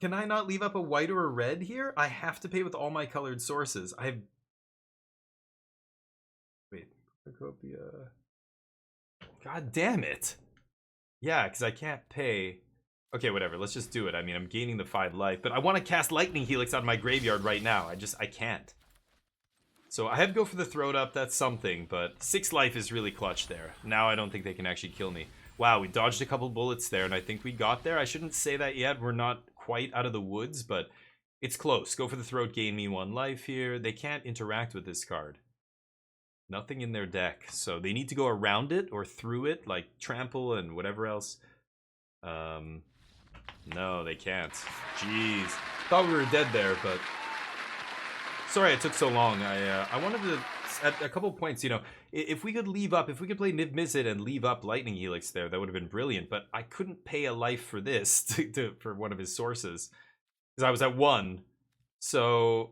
Can I not leave up a white or a red here? I have to pay with all my colored sources. I have... Wait. Cornucopia... God damn it. Yeah, because I can't pay... Okay, whatever. Let's just do it. I mean, I'm gaining the 5 life, but I want to cast Lightning Helix out of my graveyard right now. I can't. So I have to go for the throat up. That's something, but 6 life is really clutch there. Now I don't think they can actually kill me. Wow, we dodged a couple bullets there, and I think we got there. I shouldn't say that yet. We're not quite out of the woods, but it's close. Go for the throat, gain me 1 life here. They can't interact with this card. Nothing in their deck, so they need to go around it or through it, like trample and whatever else. No, they can't. Jeez. Thought we were dead there, but... Sorry it took so long. I wanted to... At a couple points, you know, if we could leave up, if we could play Niv Mizzet and leave up Lightning Helix there, that would have been brilliant, but I couldn't pay a life for this, for one of his sources. Because I was at 1. So...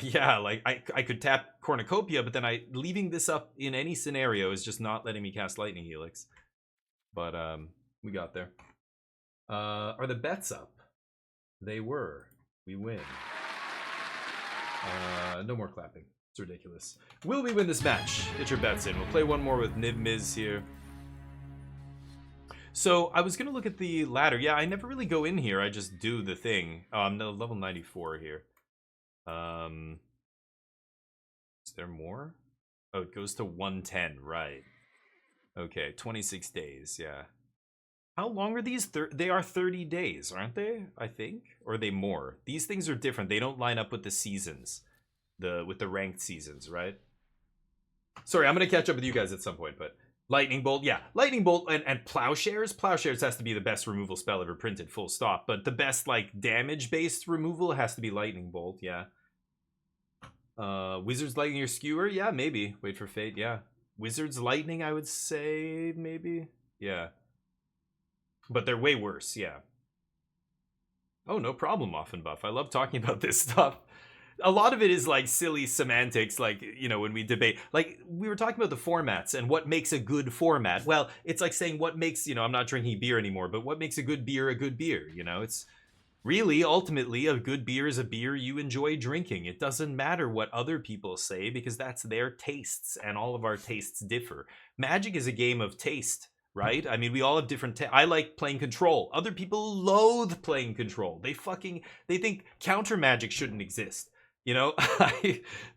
yeah, like, I could tap Cornucopia, but then leaving this up in any scenario is just not letting me cast Lightning Helix. But, we got there. Are the bets up? They were. We win. No more clapping. It's ridiculous. Will we win this match? Get your bets in. We'll play one more with Niv Miz here. So, I was going to look at the ladder. Yeah, I never really go in here. I just do the thing. Oh, I'm level 94 here. Is there more? Oh, it goes to 110, right. Okay, 26 days, yeah. How long are these? They are 30 days, aren't they? I think? Or are they more? These things are different. They don't line up with the seasons. With the ranked seasons, right? Sorry, I'm going to catch up with you guys at some point, but... Lightning Bolt, yeah. Lightning Bolt and Plowshares. Plowshares has to be the best removal spell ever printed, full stop. But the best, like, damage-based removal has to be Lightning Bolt, yeah. Wizard's Lightning or Skewer? Yeah, maybe. Wait for Fate, yeah. Wizard's Lightning, I would say, maybe? Yeah. But they're way worse, yeah. Oh, no problem, Offenbuff. I love talking about this stuff. A lot of it is like silly semantics, like, you know, when we debate, like we were talking about the formats and what makes a good format. Well, it's like saying what makes, you know, I'm not drinking beer anymore, but what makes a good beer, you know? It's really, ultimately, a good beer is a beer you enjoy drinking. It doesn't matter what other people say because that's their tastes and all of our tastes differ. Magic is a game of taste, right? I mean, we all have different I like playing Control. Other people loathe playing Control. They think counter magic shouldn't exist. You know,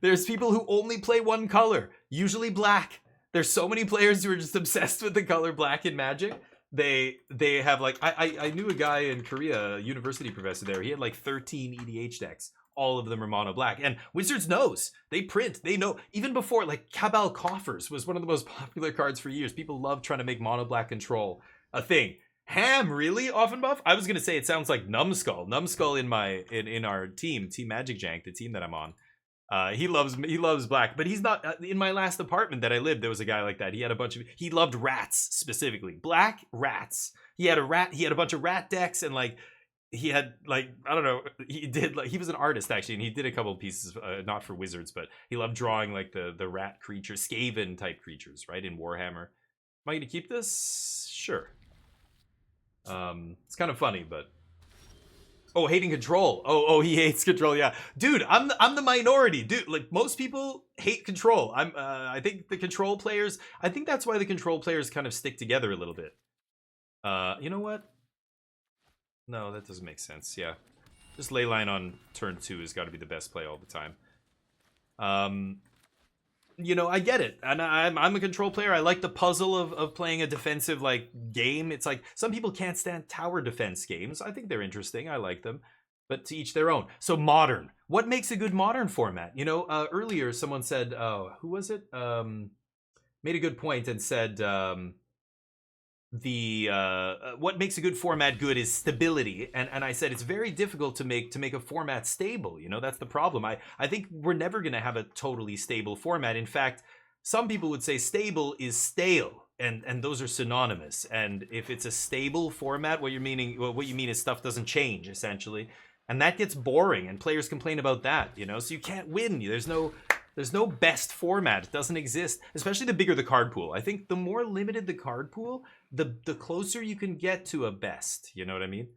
there's people who only play one color, usually black. There's so many players who are just obsessed with the color black in Magic. They have like, I knew a guy in Korea, a university professor there. He had like 13 EDH decks. All of them are mono black. And Wizards knows. They print. They know. Even before, like, Cabal Coffers was one of the most popular cards for years. People love trying to make mono black Control a thing. Ham, really? Offenbuff? I was gonna say it sounds like Numbskull. Numbskull in our team Magic Jank, the team that I'm on. He loves black, but he's not. In my last apartment that I lived, there was a guy like that. He had he loved rats specifically, black rats. He had a bunch of rat decks, and like he had like I don't know. He was an artist actually, and he did a couple of pieces, not for Wizards, but he loved drawing like the rat creatures, Skaven type creatures, right, in Warhammer. Am I gonna keep this? Sure. It's kind of funny, but oh, hating Control. Oh, he hates Control. Yeah, dude, I'm the minority, dude. Like most people hate Control. I think the Control players. I think that's why the Control players kind of stick together a little bit. You know what? No, that doesn't make sense. Yeah, just Leyline on turn 2 has got to be the best play all the time. You know, I get it, and I'm a Control player. I like the puzzle of playing a defensive like game. It's like some people can't stand tower defense games. I think they're interesting. I like them, but to each their own. So Modern. What makes a good Modern format? You know, earlier someone said, oh, who was it? Made a good point and said what makes a good format good is stability, and I said it's very difficult to make a format stable. You know, that's the problem. I think we're never going to have a totally stable format. In fact, some people would say stable is stale, and those are synonymous. And if it's a stable format, what you mean is stuff doesn't change essentially, and that gets boring, and players complain about that. You know, so you can't win. There's no best format. It doesn't exist, especially the bigger the card pool. I think the more limited the card pool, the closer you can get to a best. You know what I mean?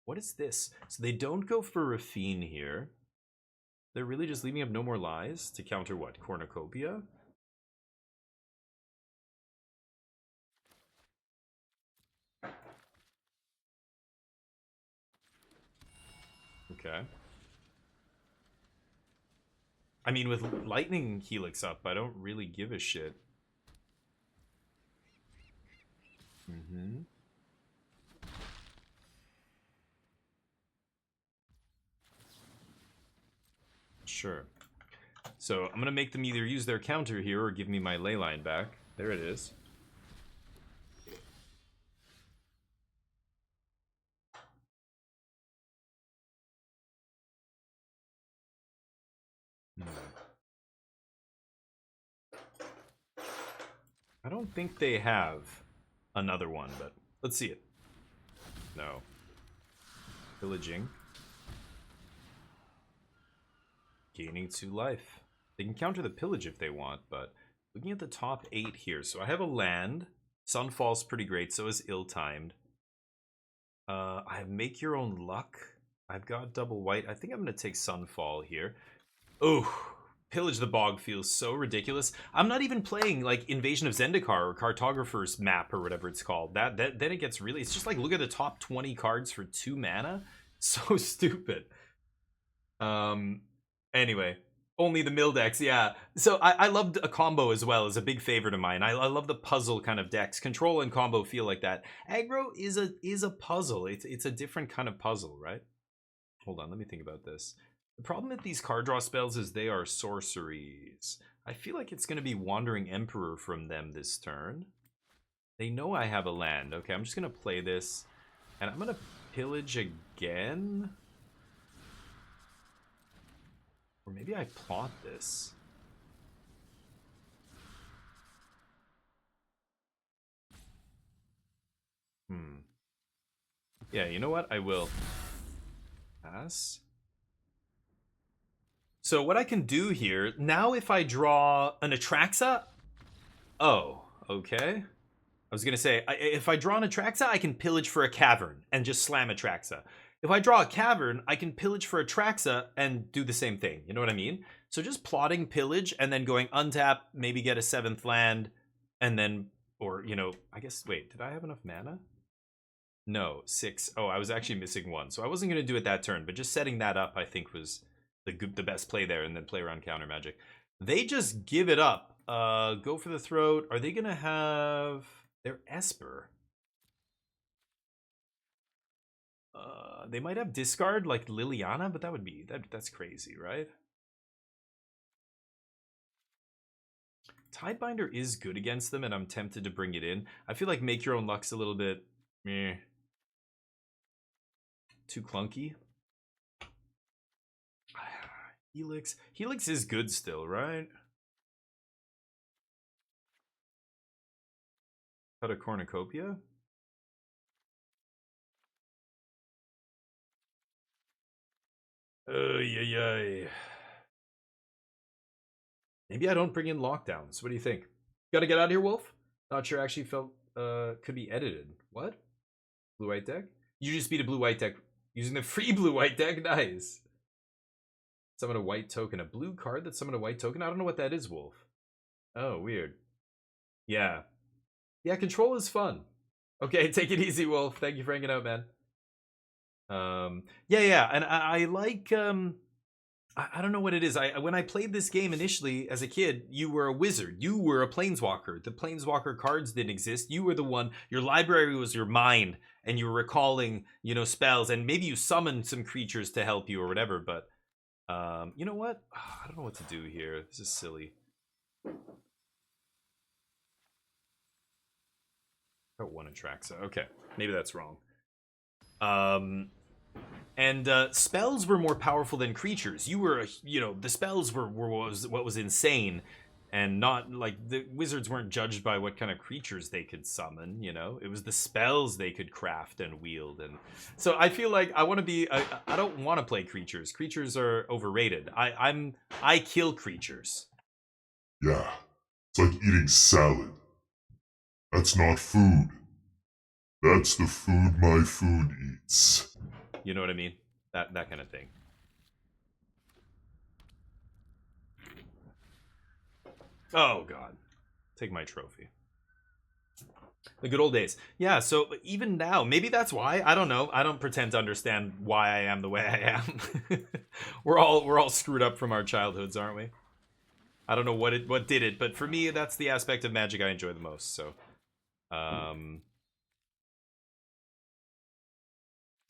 What is this? So they don't go for Raffine here. They're really just leaving up No More Lies to counter what? Cornucopia? Okay. I mean, with Lightning Helix up, I don't really give a shit. Mm-hmm. Sure. So I'm gonna make them either use their counter here or give me my ley line back. There it is. I don't think they have another one, but let's see it. No. Pillaging. Gaining 2 life. They can counter the pillage if they want, but looking at the top 8 here. So I have a land. Sunfall's pretty great, so is Ill-Timed. I have Make Your Own Luck. I've got double white. I think I'm going to take Sunfall here. Oh, Pillage the Bog feels so ridiculous. I'm not even playing like Invasion of Zendikar or Cartographer's Map or whatever it's called. Then it gets really... It's just like, look at the top 20 cards for 2 mana. So stupid. Anyway, only the mill decks, yeah. So I loved a combo as well, as a big favorite of mine. I love the puzzle kind of decks. Control and combo feel like that. Aggro is a puzzle. It's a different kind of puzzle, right? Hold on, let me think about this. The problem with these card draw spells is they are sorceries. I feel like it's going to be Wandering Emperor from them this turn. They know I have a land. Okay, I'm just going to play this. And I'm going to pillage again. Or maybe I plot this. Yeah, you know what? I will. Pass. So what I can do here, now if I draw an Atraxa... Oh, okay. I was going to say, if I draw an Atraxa, I can pillage for a Cavern and just slam Atraxa. If I draw a Cavern, I can pillage for Atraxa and do the same thing. You know what I mean? So just plotting pillage and then going untap, maybe get a 7th land, and then, or, you know, I guess, wait, did I have enough mana? No, 6. Oh, I was actually missing 1. So I wasn't going to do it that turn, but just setting that up, I think, was the best play there, and then play around counter magic. They just give it up. Go for the throat. Are they going to have their Esper? They might have discard like Liliana, but that would be that's crazy, right? Tidebinder is good against them, and I'm tempted to bring it in. I feel like Make Your Own Luck's a little bit meh. Too clunky. Helix. Helix is good still, right? Cut a Cornucopia? Yeah. Maybe I don't bring in lockdowns. What do you think? Gotta get out of here, Wolf? Not sure actually felt could be edited. What? Blue-white deck? You just beat a blue-white deck using the free blue-white deck? Nice. Summon a white token. A blue card that summoned a white token? I don't know what that is, Wolf. Oh, weird. Yeah. Yeah, control is fun. Okay, take it easy, Wolf. Thank you for hanging out, man. Yeah, and I like, I don't know what it is. When I played this game initially as a kid, you were a wizard. You were a planeswalker. The planeswalker cards didn't exist. You were the one. Your library was your mind, and you were recalling, you know, spells, and maybe you summoned some creatures to help you or whatever. But you know what? I don't know what to do here. This is silly. Oh, one Atraxa. Okay, maybe that's wrong. And spells were more powerful than creatures. You were, you know, the spells were what was insane, and not like the wizards weren't judged by what kind of creatures they could summon. You know, it was the spells they could craft and wield. And so I feel like I want to be. I don't want to play creatures. Creatures are overrated. I kill creatures. Yeah, it's like eating salad. That's not food. That's the food my food eats. You know what I mean? That kind of thing. Oh god. Take my trophy. The good old days. Yeah, so even now, maybe that's why. I don't know. I don't pretend to understand why I am the way I am. we're all screwed up from our childhoods, aren't we? I don't know what did it, but for me, that's the aspect of Magic I enjoy the most. So, I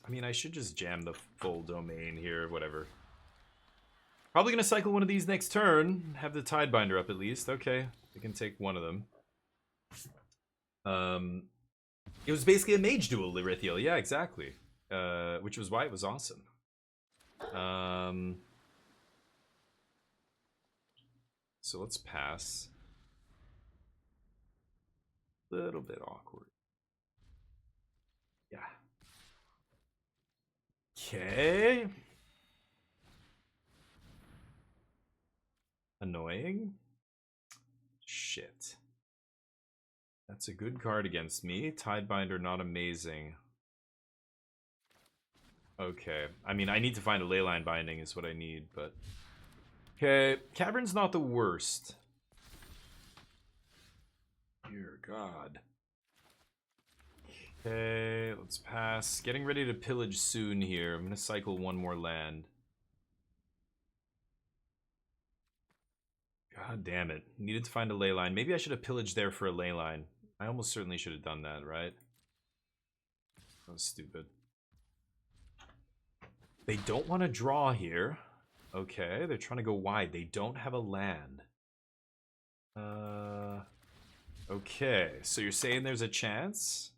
mean, I should just jam the full domain here, whatever. Probably gonna cycle one of these next turn. Have the Tidebinder up at least. Okay, we can take one of them. It was basically a mage duel, Lirithiel. Yeah, exactly. Which was why it was awesome. So let's pass. Little bit awkward. Yeah. Okay. Annoying. Shit. That's a good card against me. Tidebinder, not amazing. Okay. I mean, I need to find a Leyline Binding is what I need, but... Okay. Cavern's not the worst. Dear God. Okay, let's pass. Getting ready to pillage soon here. I'm gonna cycle one more land. God damn it. Needed to find a ley line. Maybe I should have pillaged there for a ley line. I almost certainly should have done that, right? That was stupid. They don't want to draw here. Okay, they're trying to go wide. They don't have a land. Okay, so you're saying there's a chance?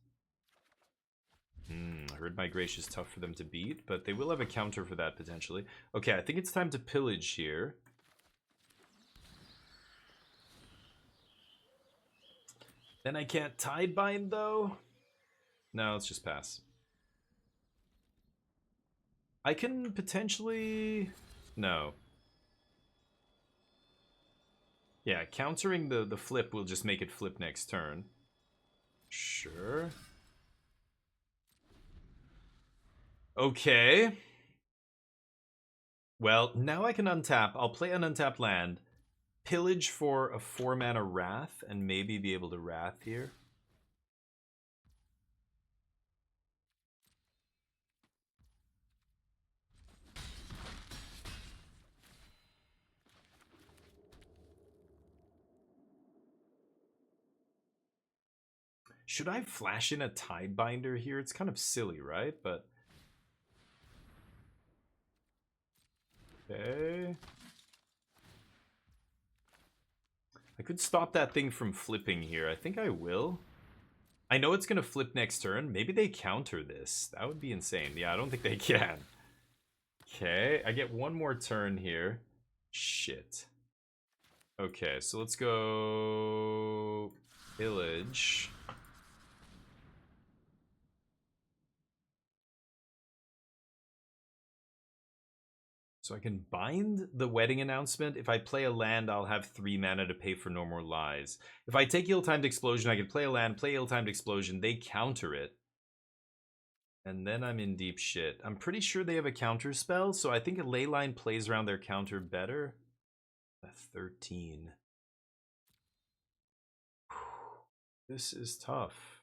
Herd Migration is tough for them to beat, but they will have a counter for that potentially. Okay, I think it's time to pillage here. Then I can't Tidebind though? No, let's just pass. I can potentially... No. Yeah, countering the flip will just make it flip next turn. Sure. Okay. Well, now I can untap. I'll play an untapped land. Pillage for a 4-mana Wrath, and maybe be able to Wrath here. Should I flash in a Tidebinder here? It's kind of silly, right? But... Okay. I could stop that thing from flipping here. I think I will. I know it's going to flip next turn. Maybe they counter this. That would be insane. Yeah, I don't think they can. Okay, I get one more turn here. Shit. Okay, so let's go... Pillage. So I can bind the wedding announcement. If I play a land, I'll have 3 mana to pay for No More Lies. If I take Ill-Timed Explosion, I can play a land, play Ill-Timed Explosion. They counter it. And then I'm in deep shit. I'm pretty sure they have a counter spell, so I think a Leyline plays around their counter better. A 13. This is tough.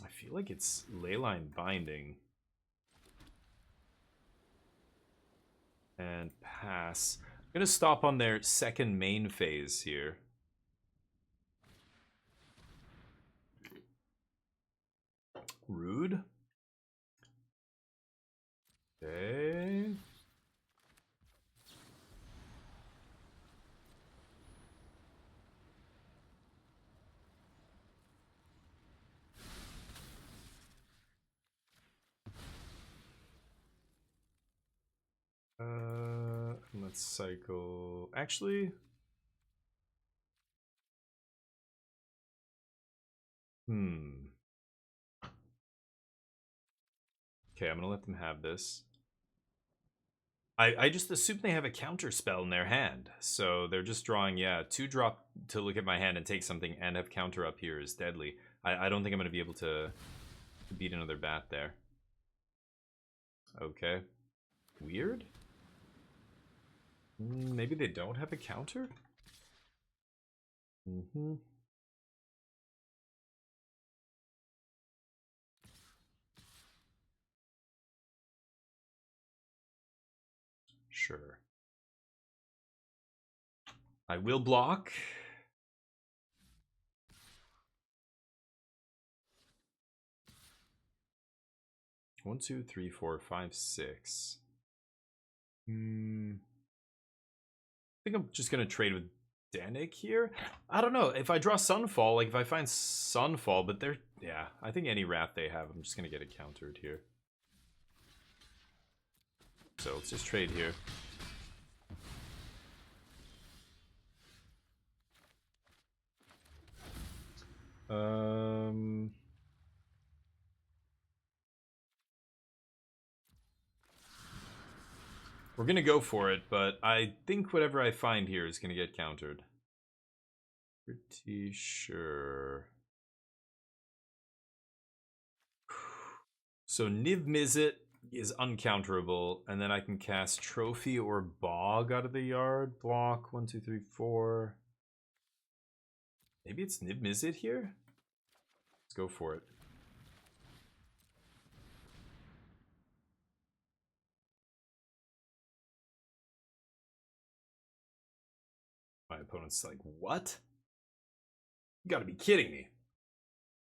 I feel like it's Leyline Binding. And pass. I'm going to stop on their second main phase here. Rude. Okay. Let's cycle. Actually, okay, I'm gonna let them have this. I just assume they have a counter spell in their hand. So they're just drawing, yeah, 2-drop to look at my hand and take something and have counter up here is deadly. I don't think I'm going to be able to beat another bat there. Okay. Weird? Maybe they don't have a counter? Mm-hmm. Sure. I will block. One, two, three, four, five, six. I think I'm just gonna trade with Danik here. I don't know. If I draw Sunfall, like if I find Sunfall, but they're, yeah, I think any Wrath they have, I'm just gonna get it countered here. So let's just trade here. We're gonna go for it, but I think whatever I find here is gonna get countered. Pretty sure. So Niv Mizzet is uncounterable, and then I can cast Trophy or Bog out of the yard. Block 1, 2, 3, 4. Maybe it's Niv Mizzet here? Let's go for it. My opponent's like, what? You gotta be kidding me.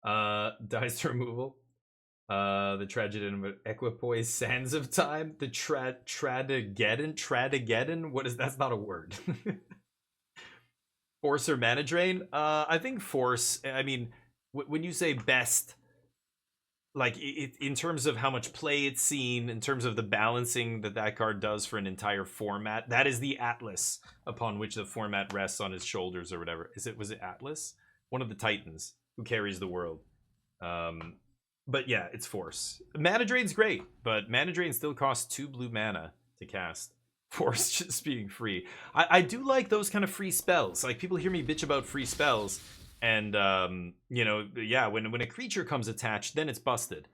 Dies to removal. The Tragedian of Equipoise, Sands of Time. The Tradageddon? What is, that's not a word. Force or Mana Drain? I think Force, I mean, when you say best, like in terms of how much play it's seen, in terms of the balancing that card does for an entire format, that is the Atlas upon which the format rests on his shoulders or whatever. Was it Atlas? One of the Titans who carries the world. But yeah, it's Force. Mana Drain's great, but Mana Drain still costs 2 blue mana to cast. Force just being free. I do like those kind of free spells. Like, people hear me bitch about free spells, and you know, yeah, when a creature comes attached, then it's busted.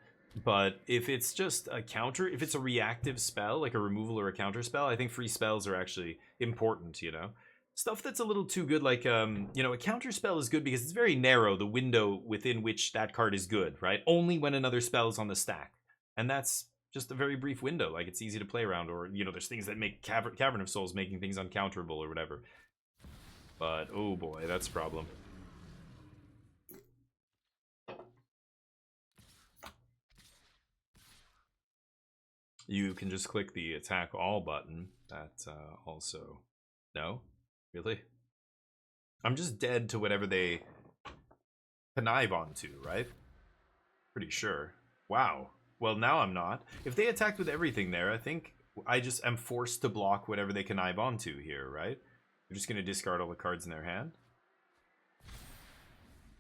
But if it's just a counter, if it's a reactive spell, like a removal or a counter spell, I think free spells are actually important, you know? Stuff that's a little too good, like, you know, a counter spell is good because it's very narrow, the window within which that card is good, right? Only when another spell is on the stack. And that's just a very brief window. Like, it's easy to play around, or, you know, there's things that make Cavern of Souls making things uncounterable or whatever. But, oh boy, that's a problem. You can just click the attack all button. That also... No? Really? I'm just dead to whatever they connive onto, right? Pretty sure. Wow. Well, now I'm not. If they attacked with everything there, I think I just am forced to block whatever they connive onto here, right? They're just going to discard all the cards in their hand?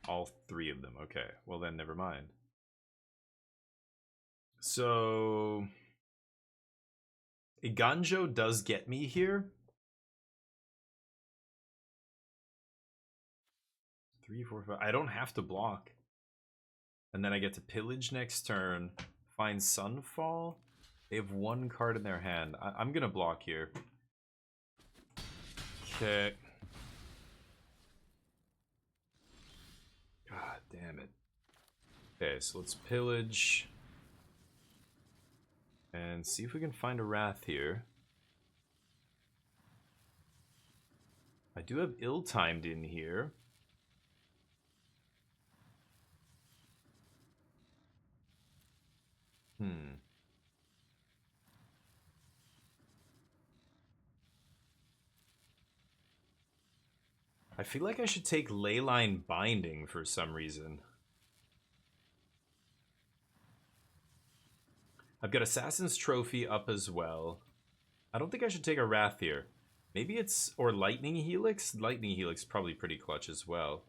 All 3 of them. Okay. Well, then never mind. So... Iganjo does get me here. 3, 4, 5. I don't have to block. And then I get to pillage next turn. Find Sunfall. They have 1 card in their hand. I'm gonna block here. Okay. God damn it. Okay, so let's pillage. And see if we can find a Wrath here. I do have Ill-Timed in here. I feel like I should take Leyline Binding for some reason. I've got Assassin's Trophy up as well. I don't think I should take a Wrath here. Maybe it's... or Lightning Helix? Lightning Helix is probably pretty clutch as well.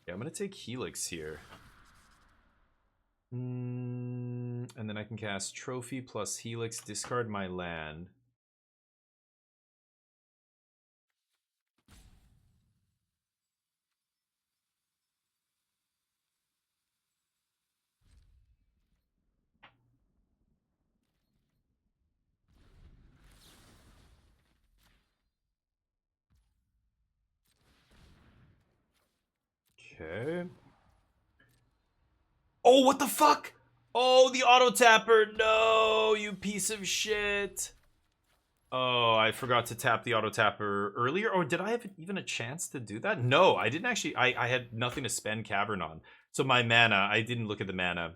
Yeah, I'm gonna take Helix here. And then I can cast Trophy plus Helix, discard my land. Okay. Oh, what the fuck? Oh, the auto tapper. No, you piece of shit. Oh, I forgot to tap the auto tapper earlier. Or did I have even a chance to do that? No, I didn't actually. I had nothing to spend Cavern on. So my mana, I didn't look at the mana.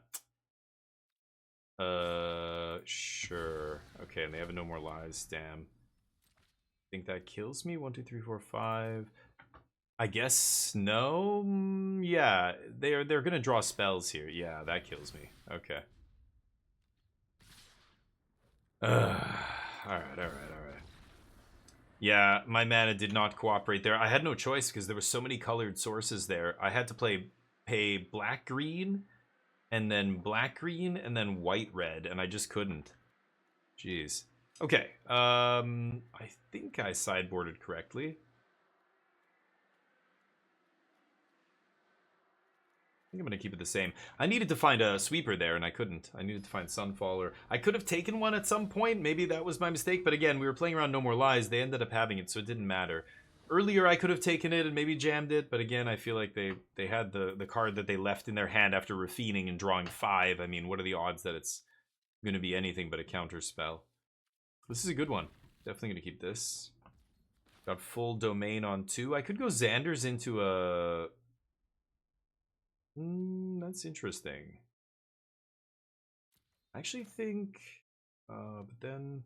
Sure. Okay, and they have no more lies. Damn. I think that kills me. 1, 2, 3, 4, 5. I guess no. Yeah, they're gonna draw spells here. Yeah, that kills me. Okay. All right. Yeah, my mana did not cooperate there. I had no choice because there were so many colored sources there. I had to pay black green, and then black green, and then white red, and I just couldn't. Jeez. Okay. I think I sideboarded correctly. I think I'm going to keep it the same. I needed to find a sweeper there, and I couldn't. I needed to find Sunfall, or I could have taken one at some point. Maybe that was my mistake, but again, we were playing around No More Lies. They ended up having it, so it didn't matter. Earlier, I could have taken it and maybe jammed it, but again, I feel like they had the card that they left in their hand after refining and drawing 5. I mean, what are the odds that it's going to be anything but a counter spell? This is a good one. Definitely going to keep this. Got full domain on 2. I could go Xander's into a... that's interesting. I actually think... but then...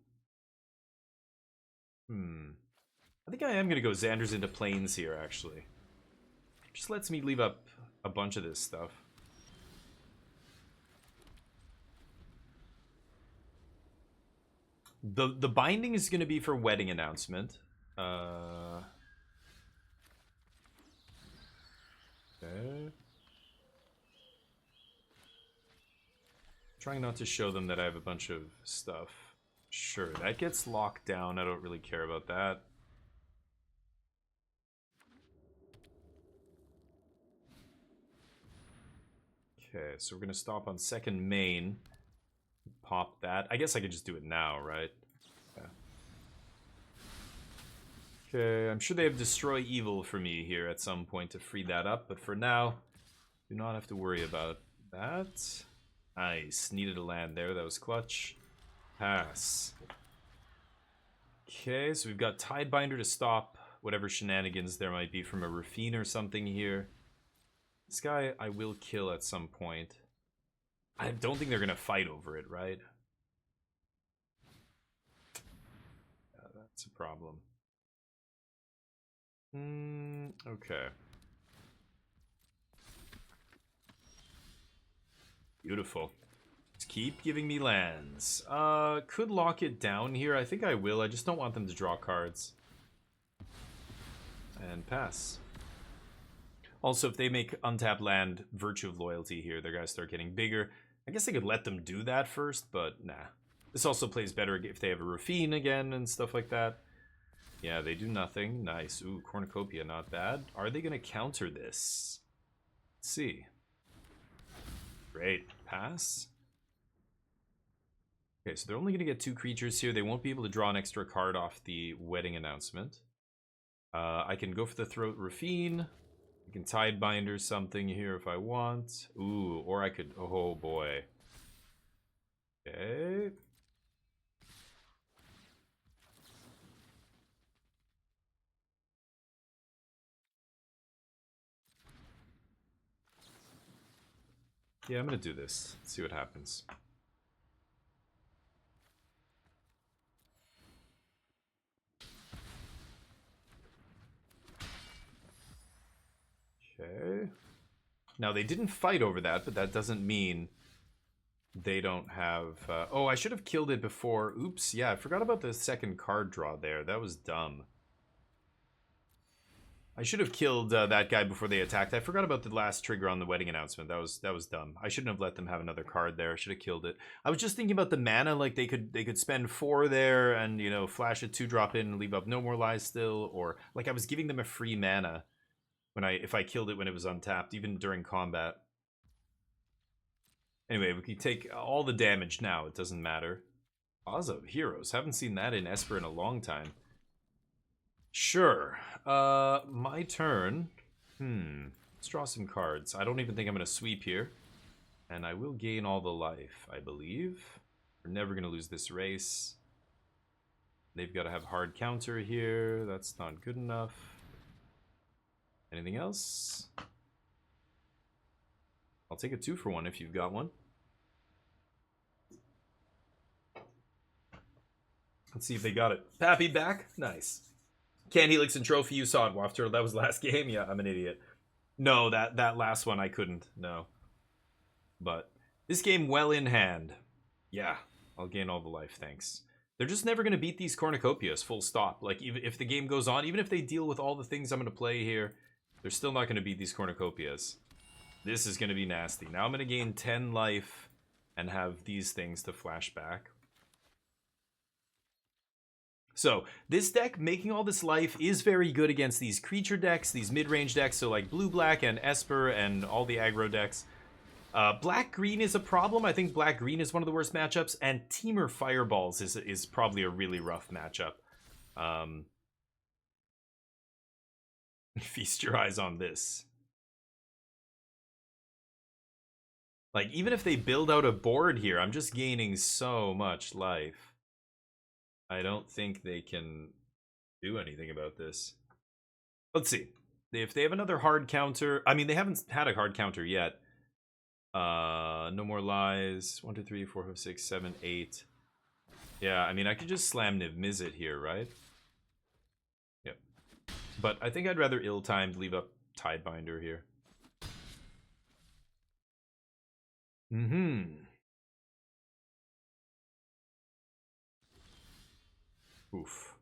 I think I am going to go Xander's into Plains here, actually. Just lets me leave up a bunch of this stuff. The binding is going to be for Wedding Announcement. Okay. Trying not to show them that I have a bunch of stuff. Sure, that gets locked down. I don't really care about that. Okay, so we're going to stop on second main. Pop that. I guess I could just do it now, right? Yeah. Okay, I'm sure they have Destroy Evil for me here at some point to free that up, but for now, do not have to worry about that. Nice. Needed a land there. That was clutch. Pass. Okay, so we've got Tidebinder to stop whatever shenanigans there might be from a Rafine or something here. This guy I will kill at some point. I don't think they're going to fight over it, right? Yeah, that's a problem. Okay. Beautiful. Just keep giving me lands. Could lock it down here. I think I will. I just don't want them to draw cards. And pass. Also, if they make untapped land Virtue of Loyalty here, they're gonna start getting bigger. I guess I could let them do that first, but nah. This also plays better if they have a Rafine again and stuff like that. Yeah, they do nothing. Nice. Ooh, Cornucopia, not bad. Are they gonna counter this? Let's see. Great. Pass. Okay, so they're only gonna get 2 creatures here. They won't be able to draw an extra card off the Wedding Announcement. I can go for the Throat Rafine. I can Tidebinder something here if I want. Ooh, or I could... Oh, boy. Okay. Yeah, I'm gonna do this. Let's see what happens. Okay. Now, they didn't fight over that, but that doesn't mean they don't have... oh, I should have killed it before. Oops, yeah, I forgot about the second card draw there. That was dumb. I should have killed that guy before they attacked. I forgot about the last trigger on the wedding announcement. That was dumb. I shouldn't have let them have another card there. I should have killed it. I was just thinking about the mana. Like they could spend 4 there and flash a 2-drop in and leave up No More Lies still, or like I was giving them a free mana if I killed it when it was untapped, even during combat. Anyway, we can take all the damage now. It doesn't matter. Plaza of Heroes. Haven't seen that in Esper in a long time. Sure. My turn. Let's draw some cards. I don't even think I'm going to sweep here. And I will gain all the life, I believe. We're never going to lose this race. They've got to have hard counter here. That's not good enough. Anything else? I'll take a 2-for-1 if you've got one. Let's see if they got it. Pappy back? Nice. Can Helix and Trophy, you saw it, Wafter. That was last game? Yeah, I'm an idiot. No, that last one I couldn't. No. But this game well in hand. Yeah, I'll gain all the life, thanks. They're just never going to beat these cornucopias, full stop. Like, even if the game goes on, even if they deal with all the things I'm going to play here, they're still not going to beat these cornucopias. This is going to be nasty. Now I'm going to gain 10 life and have these things to flash back. So, this deck, making all this life, is very good against these creature decks, these mid-range decks, so like Blue-Black and Esper and all the aggro decks. Black-Green is a problem. I think Black-Green is one of the worst matchups, and Temur Fireballs is probably a really rough matchup. Feast your eyes on this. Like, even if they build out a board here, I'm just gaining so much life. I don't think they can do anything about this. Let's see. If they have another hard counter... I mean, they haven't had a hard counter yet. No More Lies. 1, 2, 3, 4, 5, 6, 7, 8. Yeah, I mean, I could just slam Niv Mizzet here, right? Yep. But I think I'd rather ill-timed leave up Tidebinder here. Oof.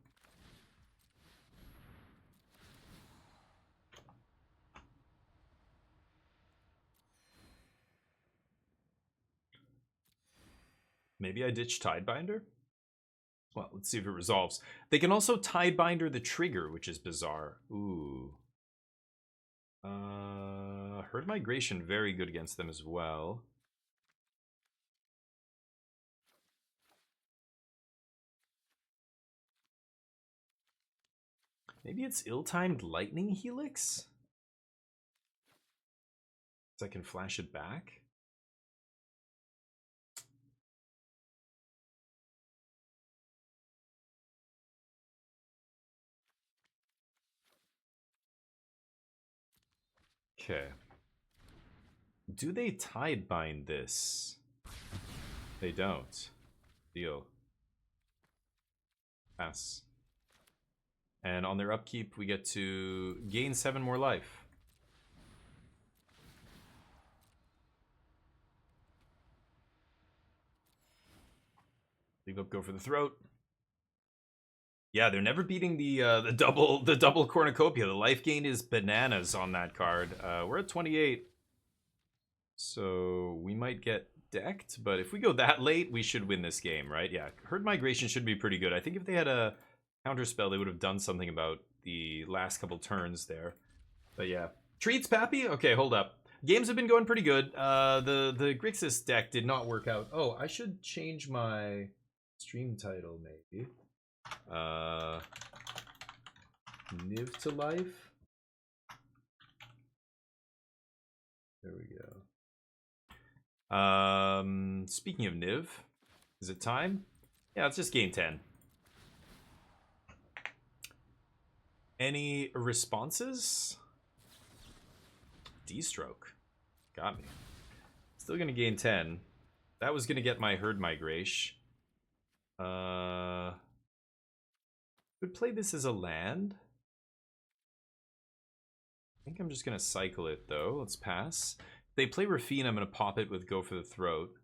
Maybe I ditch Tidebinder? Well, let's see if it resolves. They can also Tidebinder the trigger, which is bizarre. Ooh. Herd Migration, very good against them as well. Maybe it's ill-timed Lightning Helix? So I can flash it back? Okay. Do they Tidebind this? They don't. Deal. Pass. And on their upkeep, we get to gain 7 more life. Leave up, go for the throat. Yeah, they're never beating the double cornucopia. The life gain is bananas on that card. We're at 28, so we might get decked. But if we go that late, we should win this game, right? Yeah, Herd Migration should be pretty good. I think if they had a counterspell, they would have done something about the last couple turns there. But yeah, treats, Pappy. Okay, hold up. Games have been going pretty good. The Grixis deck did not work out. Oh, I should change my stream title maybe. Niv to life. There we go. Speaking of Niv, is it time? Yeah, it's just game 10. Any responses? D-stroke. Got me. Still gonna gain 10. That was gonna get my Herd Migration. Could play this as a land. I think I'm just gonna cycle it though. Let's pass. If they play Rafine, I'm gonna pop it with Go for the Throat.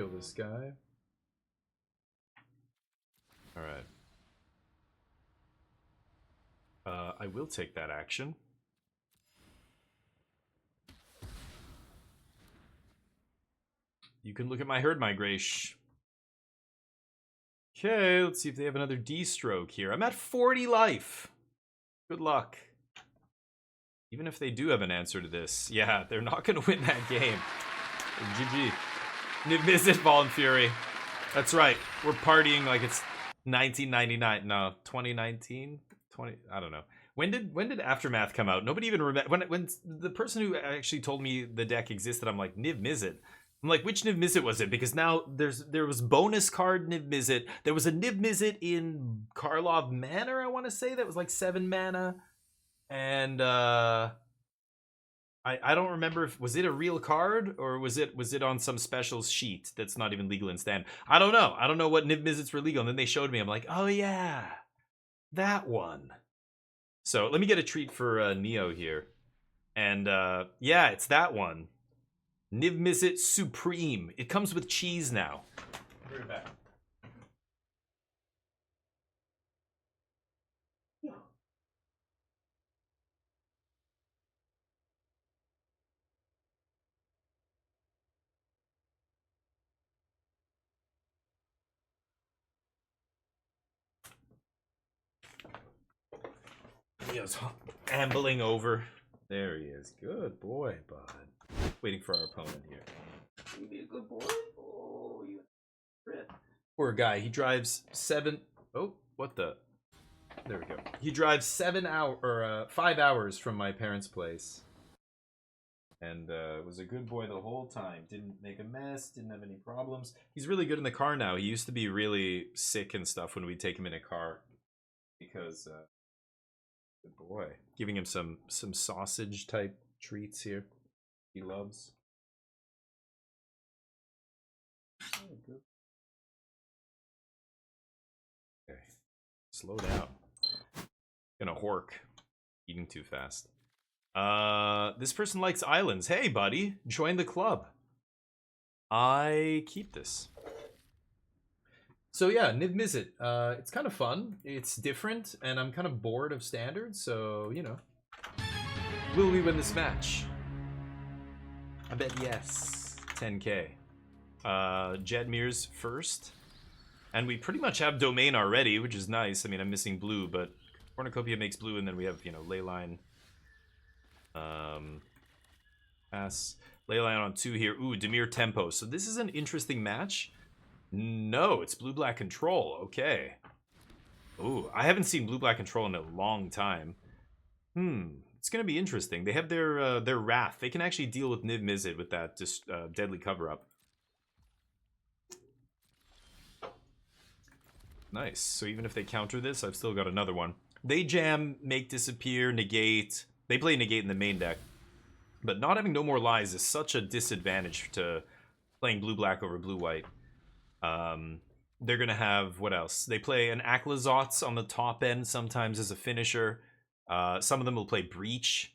Kill this guy. Alright. I will take that action. You can look at my herd migration. Okay, let's see if they have another D-stroke here. I'm at 40 life. Good luck. Even if they do have an answer to this, yeah, they're not going to win that game. GG. Niv-Mizzet, Fallen Fury. That's right. We're partying like it's 1999. No, 2019? I don't know. When did Aftermath come out? Nobody even remember. When the person who actually told me the deck existed, I'm like, Niv-Mizzet. I'm like, which Niv-Mizzet was it? Because now there was bonus card Niv-Mizzet. There was a Niv-Mizzet in Karlov Manor, I want to say, that was like 7 mana. And I don't remember if was it a real card or was it on some special sheet that's not even legal in Stan. I don't know. I don't know what Niv-Mizzets were legal. And then they showed me. I'm like, oh yeah, that one. So let me get a treat for Neo here. And yeah, it's that one. Niv-Mizzet Supreme. It comes with cheese now. I'll be right back. Neo's ambling over. There he is. Good boy, bud. Waiting for our opponent here. You be a good boy. Oh, you rip. Poor guy. He drives 7. Oh, what the? There we go. He drives 5 hours from my parents' place, and was a good boy the whole time. Didn't make a mess. Didn't have any problems. He's really good in the car now. He used to be really sick and stuff when we take him in a car, because good boy. Giving him some sausage type treats here. He loves. Oh, good. Okay. Slow down. Gonna hork. Eating too fast. This person likes islands. Hey, buddy. Join the club. I keep this. So yeah, Niv-Mizzet. It's kind of fun. It's different, and I'm kind of bored of standard, so, you know. Will we win this match? I bet yes. 10k. Jedmir's first. And we pretty much have Domain already, which is nice. I mean, I'm missing blue, but Cornucopia makes blue, and then we have, you know, Leyline. Pass. Leyline on 2 here. Ooh, Dimir Tempo. So this is an interesting match. No, it's blue-black control. Okay. Ooh, I haven't seen blue-black control in a long time. It's gonna be interesting. They have their Wrath. They can actually deal with Niv-Mizzet with that just deadly cover-up. Nice. So even if they counter this, I've still got another one. They jam, make disappear, negate. They play negate in the main deck. But not having No More Lies is such a disadvantage to playing blue-black over blue-white. They're gonna have, what else? They play an Aklazotz on the top end sometimes as a finisher. Some of them will play Breach.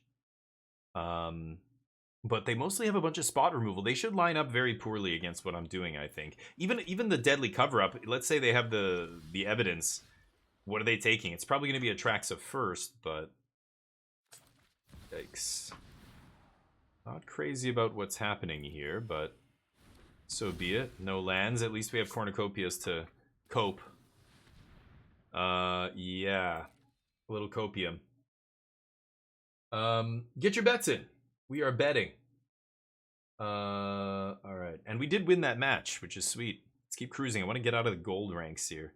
But they mostly have a bunch of spot removal. They should line up very poorly against what I'm doing, I think. Even the deadly cover-up, let's say they have the evidence. What are they taking? It's probably going to be Atraxa first, but... Yikes. Not crazy about what's happening here, but... So be it. No lands. At least we have Cornucopias to cope. Yeah. A little copium. Get your bets in. We are betting. Alright. And we did win that match, which is sweet. Let's keep cruising. I want to get out of the gold ranks here.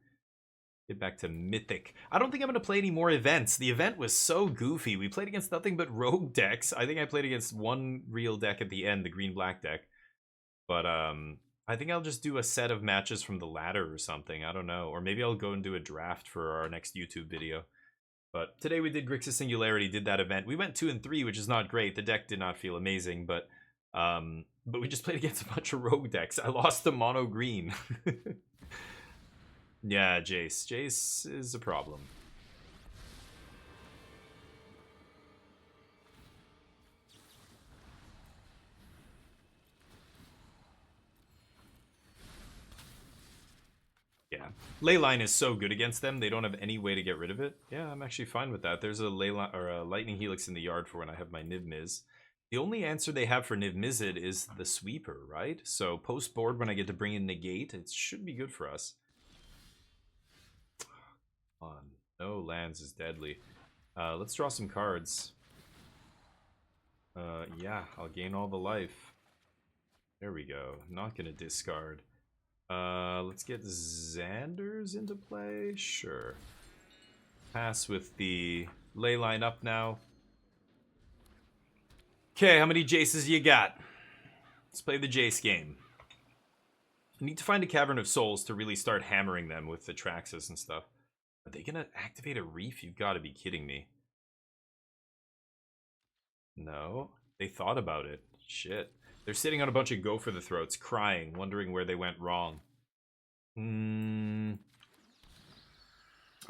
Get back to Mythic. I don't think I'm going to play any more events. The event was so goofy. We played against nothing but rogue decks. I think I played against one real deck at the end, the green-black deck. But, I think I'll just do a set of matches from the ladder or something. I don't know. Or maybe I'll go and do a draft for our next YouTube video. But today we did Grixis Singularity, did that event. We went 2 and 3, which is not great. The deck did not feel amazing, but we just played against a bunch of rogue decks. I lost to mono green. Yeah, Jace. Jace is a problem. Leyline is so good against them, they don't have any way to get rid of it. Yeah, I'm actually fine with that. There's a Leyline or a Lightning Helix in the yard for when I have my Niv Miz. The only answer they have for Niv Mizzet is the Sweeper, right? So post board when I get to bring in Negate, it should be good for us. Come on, no lands is deadly. Let's draw some cards. Yeah, I'll gain all the life. There we go. Not gonna discard. Let's get Xander's into play. Sure. Pass with the Leyline up now. Okay, how many Jaces you got? Let's play the Jace game. I need to find a Cavern of Souls to really start hammering them with the Traxxas and stuff. Are they gonna activate a Reef? You've got to be kidding me. No, they thought about it. Shit. They're sitting on a bunch of Go for the Throats, crying, wondering where they went wrong. I'm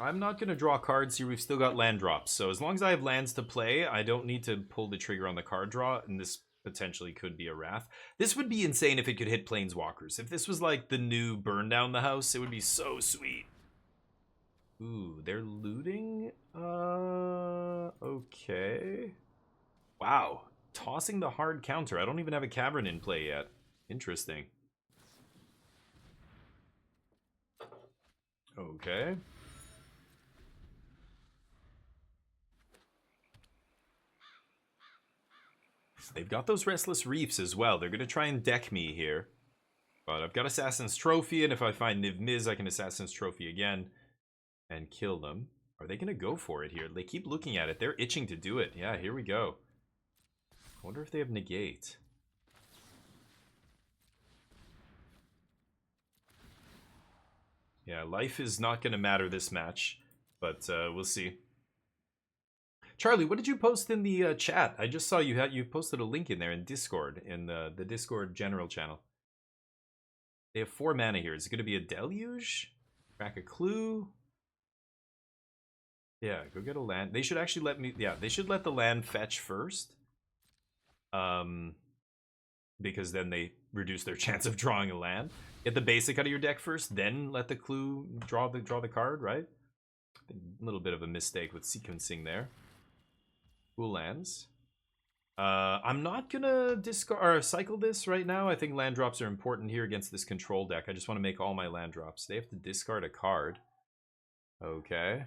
not going to draw cards here. We've still got land drops. So as long as I have lands to play, I don't need to pull the trigger on the card draw. And this potentially could be a Wrath. This would be insane if it could hit Planeswalkers. If this was like the new Burn Down the House, it would be so sweet. Ooh, they're looting? Okay. Wow. Tossing the hard counter. I don't even have a Cavern in play yet. Interesting. Okay. They've got those Restless Reefs as well. They're going to try and deck me here. But I've got Assassin's Trophy, and if I find Niv Miz, I can Assassin's Trophy again and kill them. Are they going to go for it here? They keep looking at it. They're itching to do it. Yeah, here we go. I wonder if they have Negate. Yeah, life is not going to matter this match, but we'll see. Charlie, what did you post in the chat? I just saw you posted a link in there in Discord, in the Discord general channel. They have 4 mana here. Is it going to be a Deluge? Crack a Clue? Yeah, go get a land. They should actually let me... Yeah, they should let the land fetch first. Because then they reduce their chance of drawing a land. Get the basic out of your deck first, then let the Clue draw the card, right? A little bit of a mistake with sequencing there. Cool lands. I'm not gonna discard or cycle this right now. I think land drops are important here against this control deck. I just want to make all my land drops. They have to discard a card. Okay.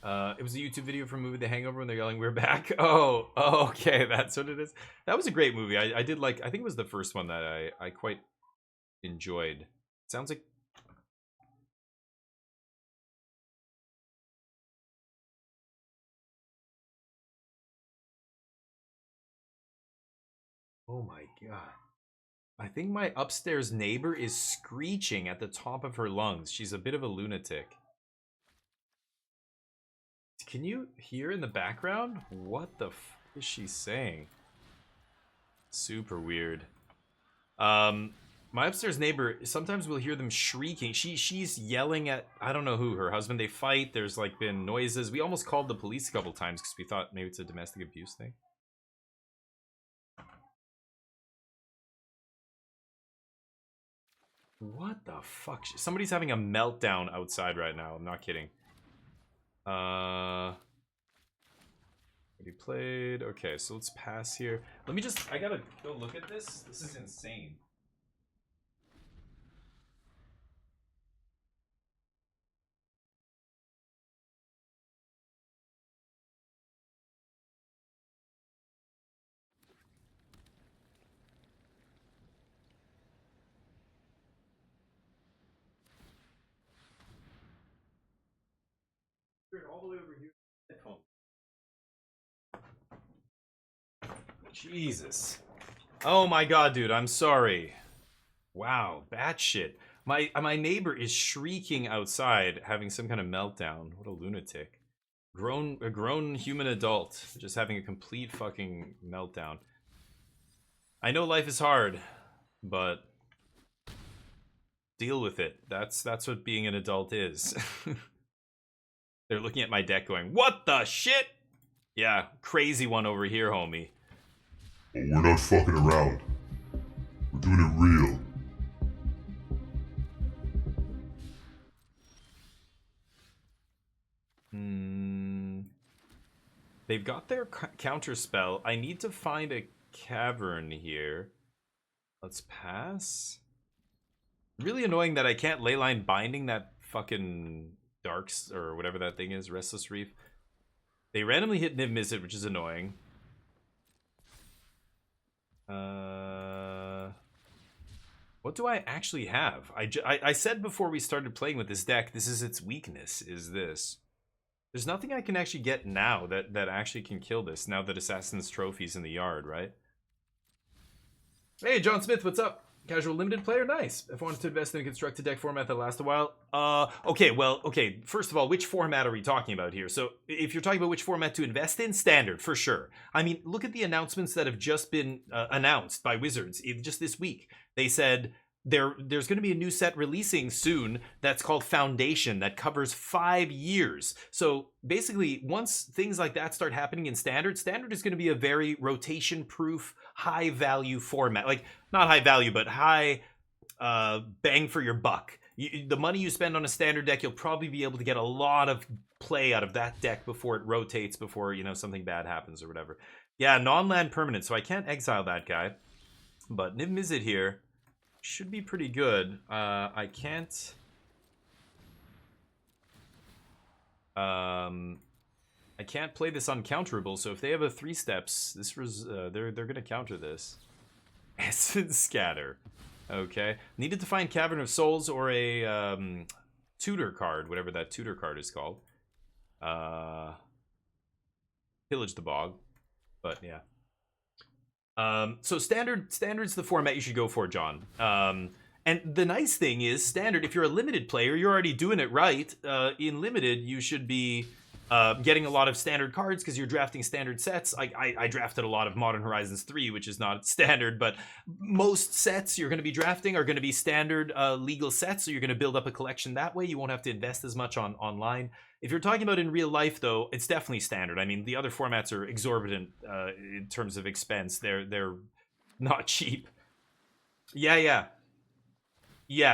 It was a YouTube video from movie The Hangover when they're yelling, "We're back." Oh, okay, that's what it is. That was a great movie. I did like. I think it was the first one that I quite enjoyed. Sounds like. Oh my god. I think my upstairs neighbor is screeching at the top of her lungs. She's a bit of a lunatic. Can you hear in the background? What the f is she saying? Super weird. My upstairs neighbor, sometimes we'll hear them shrieking. She's yelling at, I don't know who, her husband. They fight. There's like been noises. We almost called the police a couple times because we thought maybe it's a domestic abuse thing. What the fuck? Somebody's having a meltdown outside right now. I'm not kidding. Already played. Okay, so let's pass here. Let me just, I gotta go look at this. This is insane. All the way over here. Jesus. Oh my god, dude, I'm sorry. Wow, batshit. My neighbor is shrieking outside, having some kind of meltdown. What a lunatic. A grown human adult, just having a complete fucking meltdown. I know life is hard, but deal with it. That's what being an adult is. They're looking at my deck going, "What the shit?" Yeah, crazy one over here, homie. Oh, we're not fucking around. We're doing it real. They've got their counter spell. I need to find a cavern here. Let's pass. Really annoying that I can't leyline binding that fucking darks or whatever that thing is, Restless Reef. They randomly hit Niv Mizzet, which is annoying. What do I actually have? I said before we started playing with this deck, this is its weakness, is this. There's nothing I can actually get now that actually can kill this, now that Assassin's Trophy's in the yard, right? Hey, John Smith, what's up? Casual limited player, nice. If I wanted to invest in a constructed deck format that lasts a while. Okay, first of all, which format are we talking about here? So, if you're talking about which format to invest in, standard, for sure. I mean, look at the announcements that have just been announced by Wizards just this week. They said there's going to be a new set releasing soon that's called Foundation that covers 5 years. So basically, once things like that start happening in standard is going to be a very rotation proof, high value format. Like, not high value, but high bang for your buck. The money you spend on a standard deck, you'll probably be able to get a lot of play out of that deck before it rotates, before, you know, something bad happens or whatever. Yeah, non-land permanent, so I can't exile that guy. But Niv Mizzet here should be pretty good. I can't... I can't play this uncounterable, so if they have a 3 steps, this was they're gonna counter this. Essence Scatter. Okay. Needed to find Cavern of Souls or a tutor card, whatever that tutor card is called. Pillage the Bog. But yeah. So standard's the format you should go for, John. And the nice thing is, standard, if you're a limited player, you're already doing it right. In limited, you should be getting a lot of standard cards because you're drafting standard sets. I drafted a lot of Modern Horizons 3, which is not standard, but most sets you're going to be drafting are going to be standard legal sets, so you're going to build up a collection that way. You won't have to invest as much online. If you're talking about in real life, though, it's definitely standard. I mean, the other formats are exorbitant in terms of expense. They're not cheap. Yeah.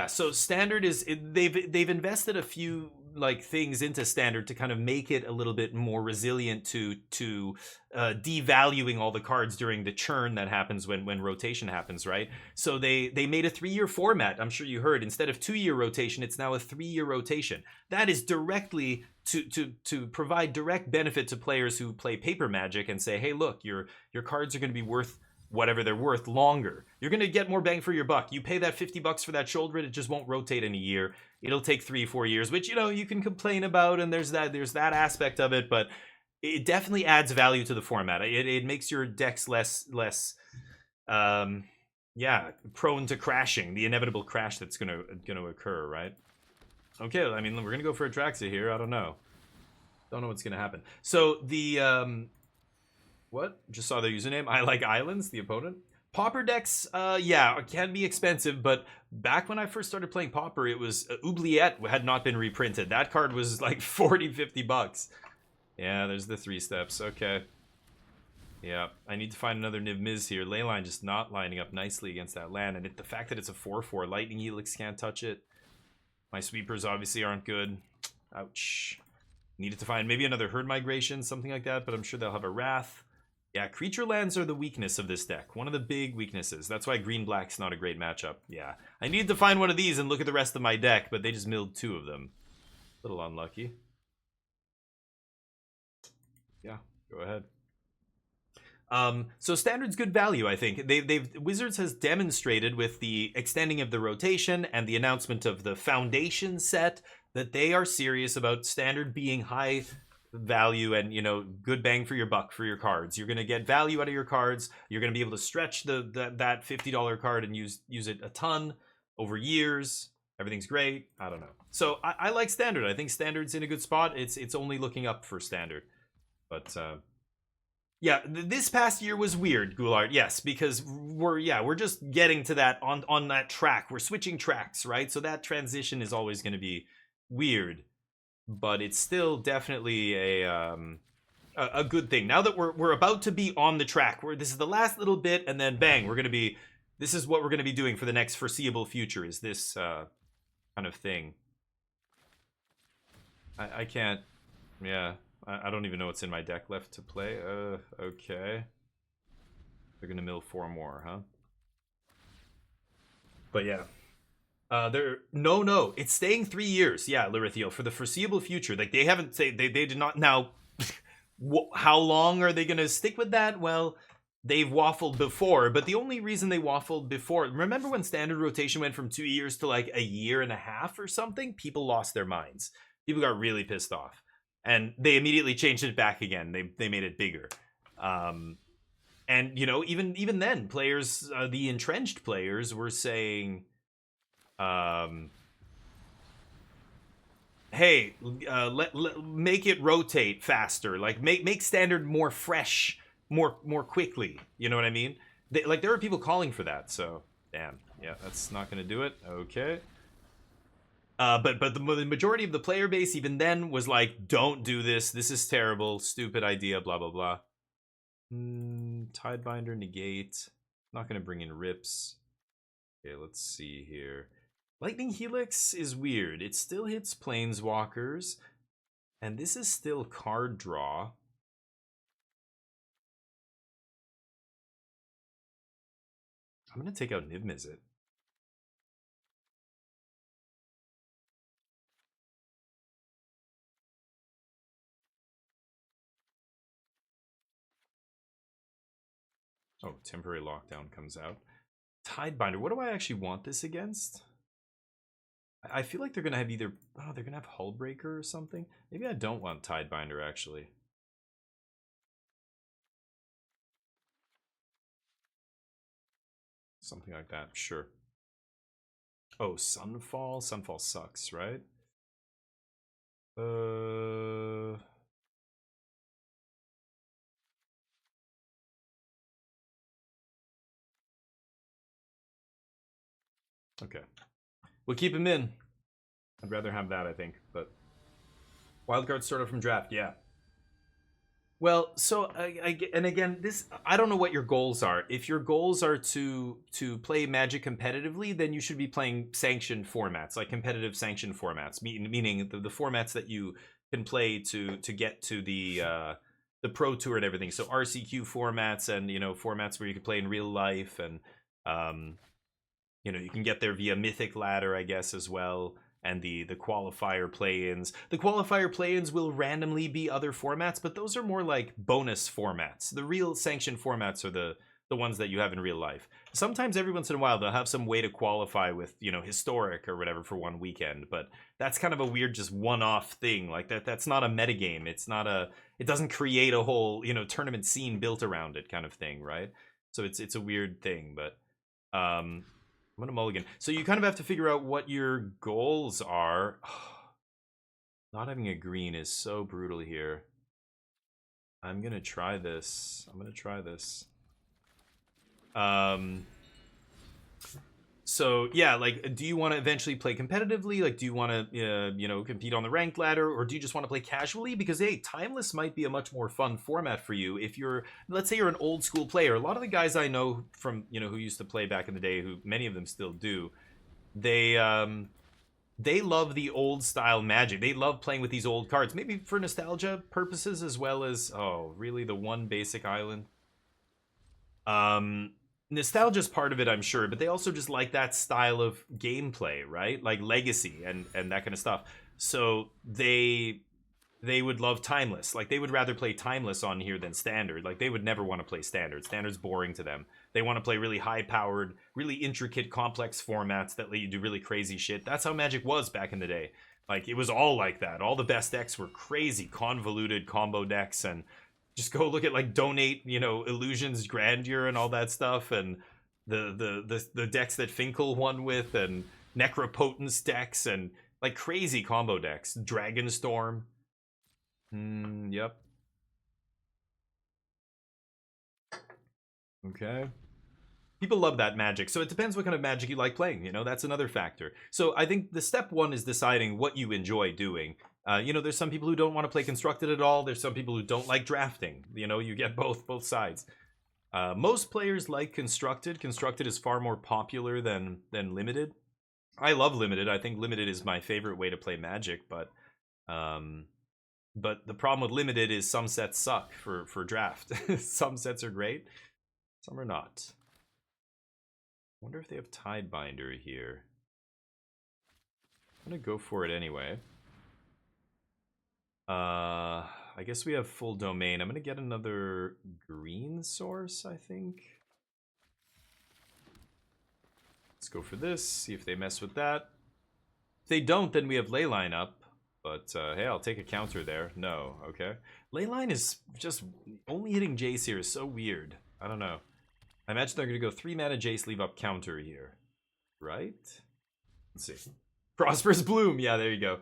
So standard is they've invested a few like things into standard to kind of make it a little bit more resilient to devaluing all the cards during the churn that happens when rotation happens, right? So they made a 3-year format. I'm sure you heard, instead of 2-year rotation, it's now a 3-year rotation. That is directly to provide direct benefit to players who play paper Magic and say, hey, look, your cards are going to be worth whatever they're worth longer. You're going to get more bang for your buck. You pay that $50 for that Sheoldred, it just won't rotate in a year. It'll take 3-4 years, which, you know, you can complain about, and there's that aspect of it, but it definitely adds value to the format. It makes your decks less prone to crashing, the inevitable crash that's going to occur, right? Okay, I mean, we're going to go for Atraxa here. I don't know what's going to happen. So the what? Just saw their username. I like islands, the opponent. Pauper decks, yeah, can be expensive, but back when I first started playing Pauper, it was Oubliette had not been reprinted. That card was like $40-50. Yeah, there's the 3 steps. Okay. Yeah, I need to find another Niv Miz here. Leyline just not lining up nicely against that land, and the fact that it's a 4/4, Lightning Helix can't touch it. My sweepers obviously aren't good. Ouch. Needed to find maybe another Herd Migration, something like that, but I'm sure they'll have a Wrath. Yeah, creature lands are the weakness of this deck. One of the big weaknesses. That's why green-black's not a great matchup. Yeah. I needed to find one of these and look at the rest of my deck, but they just milled 2 of them. A little unlucky. Yeah, go ahead. So standard's good value, I think. Wizards has demonstrated with the extending of the rotation and the announcement of the Foundation set that they are serious about standard being high value and, you know, good bang for your buck for your cards. You're going to get value out of your cards. You're going to be able to stretch that $50 card and use it a ton over years. Everything's great. I don't know. So I like standard. I think standard's in a good spot. It's only looking up for standard. But yeah, this past year was weird, Goulart. Yes, because we're just getting to that on that track. We're switching tracks, right? So that transition is always going to be weird. But it's still definitely a good thing. Now that we're about to be on the track, this is the last little bit, and then bang, this is what we're gonna be doing for the next foreseeable future. Is this kind of thing? I can't. Yeah. I don't even know what's in my deck left to play. Okay. They're gonna mill 4 more, huh? But yeah. No, it's staying 3 years. Yeah, Larithiel, for the foreseeable future. Like, they haven't say they did not. Now, how long are they gonna stick with that? Well, they've waffled before, but the only reason they waffled before, remember when standard rotation went from 2 years to like a year and a half or something? People lost their minds. People got really pissed off, and they immediately changed it back again. They made it bigger. And you know, even then, players, the entrenched players, were saying, hey, make it rotate faster. Like, make standard more fresh, more quickly. You know what I mean? There are people calling for that. So damn, yeah, that's not gonna do it. Okay. But the majority of the player base, even then, was like, don't do this. This is terrible, stupid idea. Blah blah blah. Tidebinder, negate. Not gonna bring in rips. Okay, let's see here. Lightning Helix is weird. It still hits planeswalkers, and this is still card draw. I'm gonna take out Niv-Mizzet. Oh, temporary lockdown comes out. Tidebinder. What do I actually want this against? I feel like they're gonna have either. Oh, they're gonna have Hullbreaker or something. Maybe I don't want Tidebinder actually. Something like that. Sure. Oh, Sunfall. Sunfall sucks, right? Okay. We'll keep him in. I'd rather have that, I think, but wildcard started from draft, yeah. Well, so and again, this, I don't know what your goals are. If your goals are to play Magic competitively, then you should be playing sanctioned formats, like competitive sanctioned formats, meaning the formats that you can play to get to the Pro Tour and everything. So RCQ formats, and you know, formats where you can play in real life, and you know, you can get there via Mythic Ladder, I guess, as well. And the qualifier play-ins. The qualifier play-ins will randomly be other formats, but those are more like bonus formats. The real sanctioned formats are the ones that you have in real life. Sometimes every once in a while they'll have some way to qualify with, you know, historic or whatever for one weekend, but that's kind of a weird, just one-off thing. Like that's not a metagame. It's not it doesn't create a whole, you know, tournament scene built around it kind of thing, right? So it's a weird thing, but I'm gonna mulligan. So you kind of have to figure out what your goals are. Not having a green is so brutal here. I'm gonna try this. So yeah, like, do you want to eventually play competitively? Like, do you want to, you know, compete on the ranked ladder, or do you just want to play casually? Because hey, Timeless might be a much more fun format for you if you're, let's say, you're an old school player. A lot of the guys I know from, you know, who used to play back in the day, who many of them still do, they love the old style Magic. They love playing with these old cards, maybe for nostalgia purposes as well as, oh, really, the one basic island. Nostalgia's part of it, I'm sure, but they also just like that style of gameplay, right? Like Legacy and that kind of stuff. So they would love Timeless. Like, they would rather play Timeless on here than Standard. Like, they would never want to play Standard. Standard's boring to them. They want to play really high-powered, really intricate, complex formats that let you do really crazy shit. That's how Magic was back in the day. Like, it was all like that. All the best decks were crazy, convoluted combo decks, and just go look at, like, Donate, you know, Illusion's Grandeur and all that stuff, and the decks that Finkel won with, and Necropotence decks, and like crazy combo decks. Dragonstorm. Yep. Okay. People love that Magic, so it depends what kind of Magic you like playing, you know, that's another factor. So I think the step one is deciding what you enjoy doing. You know, there's some people who don't want to play Constructed at all. There's some people who don't like drafting. You know, you get both sides. Most players like Constructed. Constructed is far more popular than Limited. I love Limited. I think Limited is my favorite way to play Magic, but But the problem with limited is some sets suck for draft. Some sets are great, some are not. Wonder if they have Tidebinder here. I'm gonna go for it anyway. I guess we have full domain. I'm gonna get another green source, I think. Let's go for this, see if they mess with that. If they don't, then we have Leyline up. But hey, I'll take a counter there. No, okay. Leyline is just only hitting Jace here is so weird. I don't know. I imagine they're gonna go 3 mana Jace, leave up counter here. Right? Let's see. Prosperous Bloom, yeah, there you go.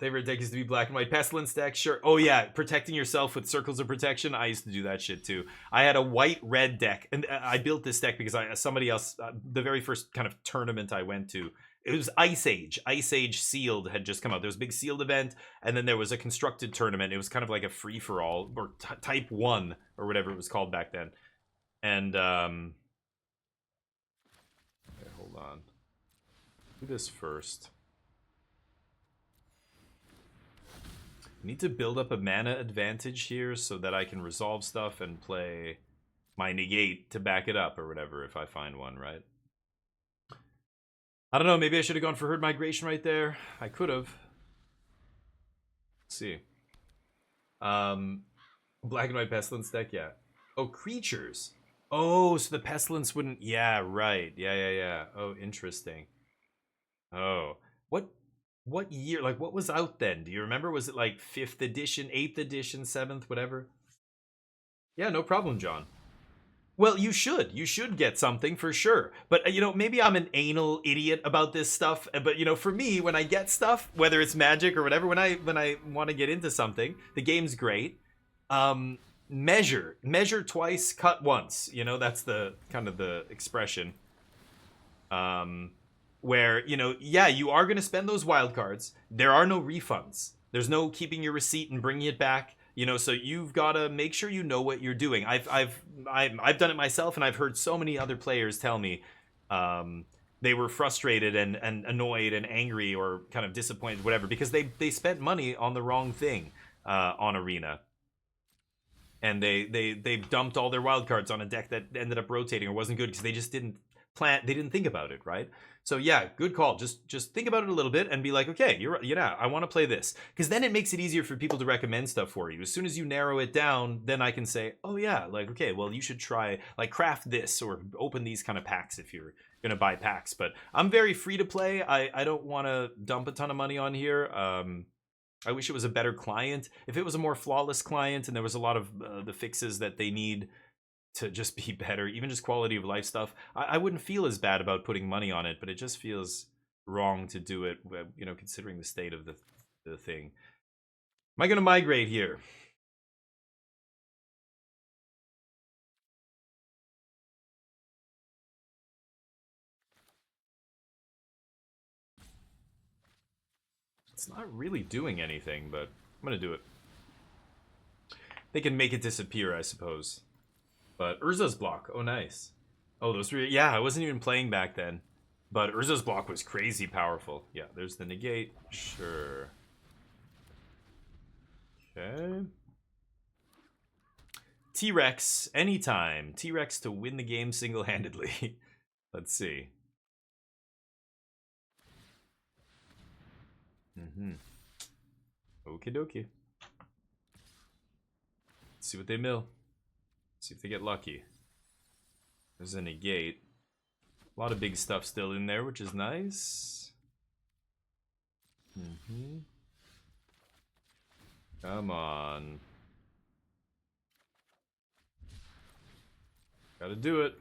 Favorite deck is to be black and white. Pestilence deck, sure. Oh yeah, protecting yourself with circles of protection. I used to do that shit too. I had a white-red deck, and I built this deck because somebody else, the very first kind of tournament I went to, it was Ice Age. Ice Age Sealed had just come out. There was a big Sealed event, and then there was a constructed tournament. It was kind of like a free-for-all, or Type 1, or whatever it was called back then. And, okay, hold on. Do this first. I need to build up a mana advantage here so that I can resolve stuff and play my negate to back it up or whatever if I find one, right? I don't know, maybe I should have gone for Herd Migration right there. I could have. Let's see. Black and white Pestilence deck, yeah. Oh, creatures. Oh, so the Pestilence wouldn't... Yeah, right. Yeah. Oh, interesting. Oh. What year? Like, what was out then? Do you remember? Was it like 5th edition, 8th edition, 7th, whatever? Yeah, no problem, John. Well, you should. You should get something for sure. But, you know, maybe I'm an anal idiot about this stuff. But, you know, for me, when I get stuff, whether it's Magic or whatever, when I want to get into something, the game's great. Measure twice, cut once. You know, that's the kind of the expression. Where, you know, yeah, you are going to spend those wild cards. There are no refunds. There's no keeping your receipt and bringing it back. You know, so you've got to make sure you know what you're doing. I've done it myself, and I've heard so many other players tell me they were frustrated and annoyed and angry or kind of disappointed, whatever, because they spent money on the wrong thing on Arena. And they dumped all their wild cards on a deck that ended up rotating or wasn't good because they just didn't think about it, right? So yeah, good call. Just think about it a little bit and be like, okay, I want to play this, because then it makes it easier for people to recommend stuff for you. As soon as you narrow it down, then I can say, oh yeah, like, okay, well, you should try, like, craft this or open these kind of packs if you're gonna buy packs. But I'm very free to play. I don't want to dump a ton of money on here. I wish it was a better client. If it was a more flawless client and there was a lot of the fixes that they need to just be better, even just quality of life stuff, I wouldn't feel as bad about putting money on it, but it just feels wrong to do it, you know, considering the state of the thing. Am I going to migrate here? It's not really doing anything, but I'm going to do it. They can make it disappear, I suppose. But Urza's block, oh nice. Oh, those were, yeah, I wasn't even playing back then. But Urza's block was crazy powerful. Yeah, there's the negate, sure. Okay. T-Rex, anytime. T-Rex to win the game single-handedly. Let's see. Okie dokie. Let's see what they mill. See if they get lucky. There's a negate. A lot of big stuff still in there, which is nice. Come on. Gotta do it.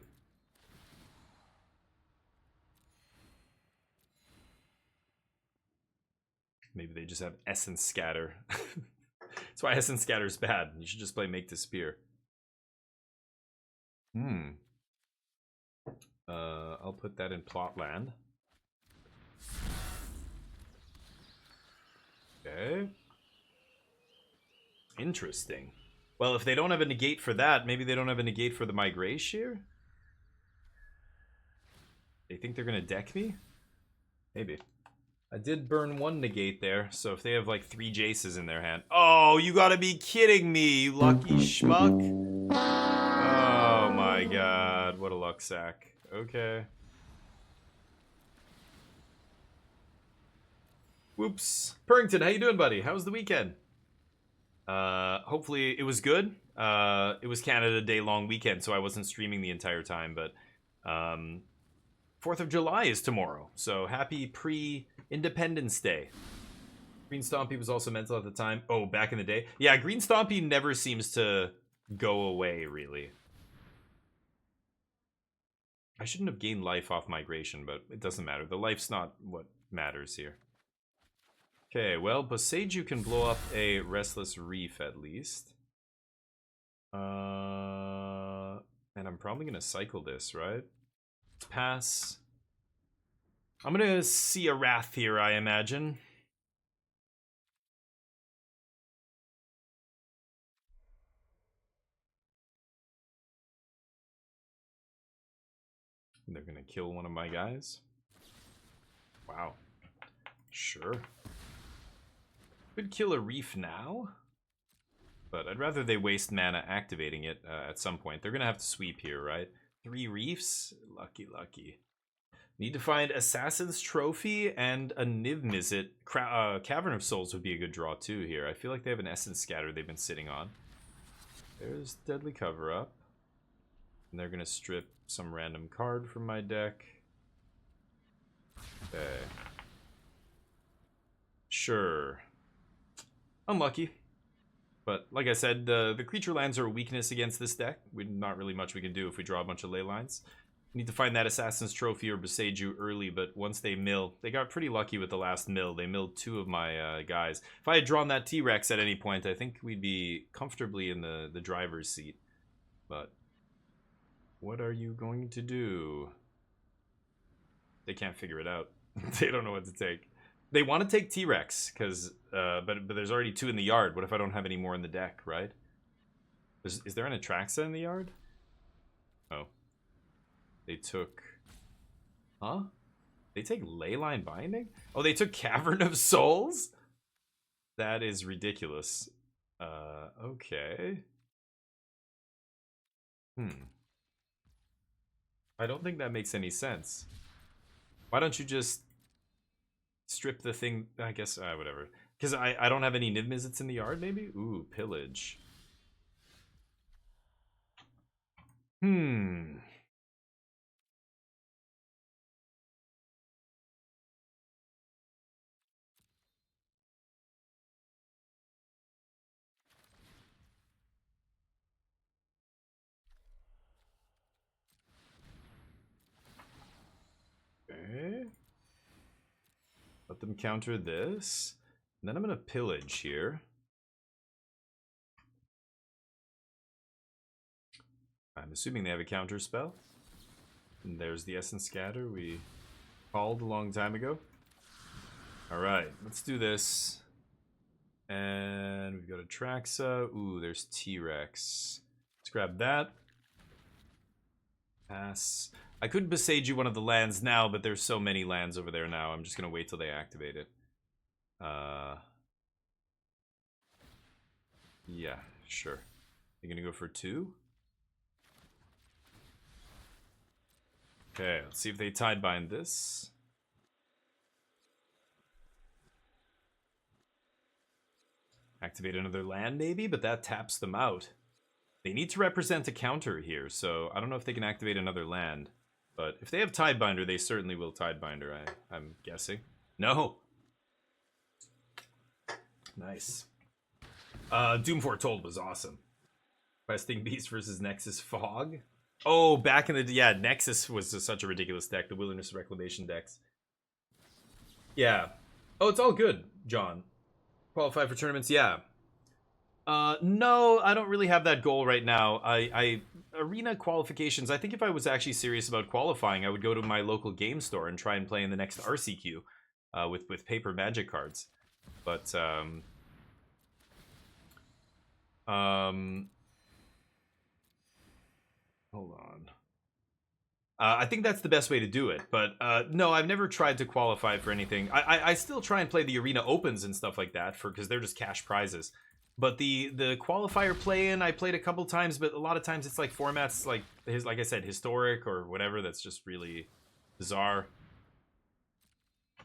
Maybe they just have Essence Scatter. That's why Essence Scatter is bad. You should just play Make Disappear. I'll put that in Plotland. Okay. Interesting. Well, if they don't have a negate for that, maybe they don't have a negate for the Migration. They think they're gonna deck me? Maybe. I did burn one negate there, so if they have like 3 Jaces in their hand... Oh, you gotta be kidding me, you lucky schmuck. Oh my god, what a luck sack. Okay. Whoops. Purrington, how you doing, buddy? How was the weekend? Hopefully it was good. It was Canada Day long weekend, so I wasn't streaming the entire time, but 4th of July is tomorrow, so happy pre-Independence Day. Green Stompy was also mental at the time. Oh, back in the day? Yeah, Green Stompy never seems to go away, really. I shouldn't have gained life off migration, but it doesn't matter. The life's not what matters here. Okay, well, Boseiju can blow up a Restless Reef at least. And I'm probably going to cycle this, right? Let's pass. I'm going to see a Wrath here, I imagine. They're going to kill one of my guys. Wow. Sure. Could kill a Reef now. But I'd rather they waste mana activating it at some point. They're going to have to sweep here, right? 3 Reefs? Lucky, lucky. Need to find Assassin's Trophy and a Niv Mizzet. Cavern of Souls would be a good draw too here. I feel like they have an Essence Scatter they've been sitting on. There's Deadly Cover-Up. And they're going to strip some random card from my deck. Okay. Sure. Unlucky. But like I said, the creature lands are a weakness against this deck. Not really much we can do if we draw a bunch of ley lines. Need to find that Assassin's Trophy or Boseiju early, but once they mill, they got pretty lucky with the last mill. They milled 2 of my guys. If I had drawn that T-Rex at any point, I think we'd be comfortably in the driver's seat. But what are you going to do? They can't figure it out. They don't know what to take. They want to take T-Rex, because, but there's already 2 in the yard. What if I don't have any more in the deck, right? Is there an Atraxa in the yard? Oh. They took... Huh? They take Leyline Binding? Oh, they took Cavern of Souls? That is ridiculous. Okay. I don't think that makes any sense. Why don't you just strip the thing? I guess, whatever. Because I don't have any Niv Mizzets in the yard, maybe? Ooh, Pillage. Okay. Let them counter this. And then I'm going to Pillage here. I'm assuming they have a counter spell. And there's the Essence Scatter we called a long time ago. Alright, let's do this. And we've got Atraxa. Ooh, there's T-Rex. Let's grab that. Pass. I could Boseiju one of the lands now, but there's so many lands over there now. I'm just going to wait till they activate it. Yeah, sure. You gonna go for 2? Okay, let's see if they Tidebind this. Activate another land, maybe? But that taps them out. They need to represent a counter here, so I don't know if they can activate another land. But if they have Tidebinder, they certainly will Tidebinder, I'm guessing. No! Nice. Doom Foretold was awesome. Questing Beast versus Nexus Fog. Oh, back in the... Yeah, Nexus was just such a ridiculous deck. The Wilderness Reclamation decks. Yeah. Oh, it's all good, John. Qualify for tournaments? Yeah. No, I don't really have that goal right now. Arena qualifications, I think if I was actually serious about qualifying, I would go to my local game store and try and play in the next RCQ with paper Magic cards. But, hold on. I think that's the best way to do it. But no, I've never tried to qualify for anything. I still try and play the Arena Opens and stuff like that because they're just cash prizes. But the qualifier play-in, I played a couple times, but a lot of times it's like formats like I said, historic or whatever. That's just really bizarre.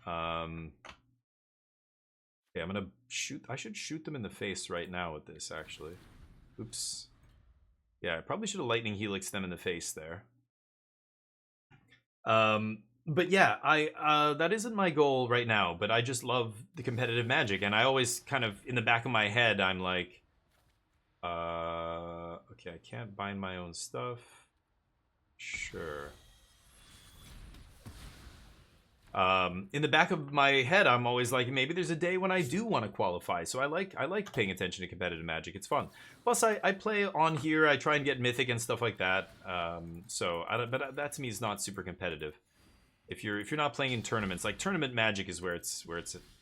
Okay, I'm gonna shoot. I should shoot them in the face right now with this, actually. Oops. Yeah, I probably should have Lightning Helix them in the face there. But yeah, that isn't my goal right now, but I just love the competitive Magic, and I always kind of, in the back of my head, I'm like, okay, I can't bind my own stuff. Sure. In the back of my head, I'm always like, maybe there's a day when I do want to qualify. So I like paying attention to competitive Magic. It's fun. Plus, I play on here. I try and get Mythic and stuff like that. But that to me is not super competitive. If you're not playing in tournaments, like tournament Magic is where it's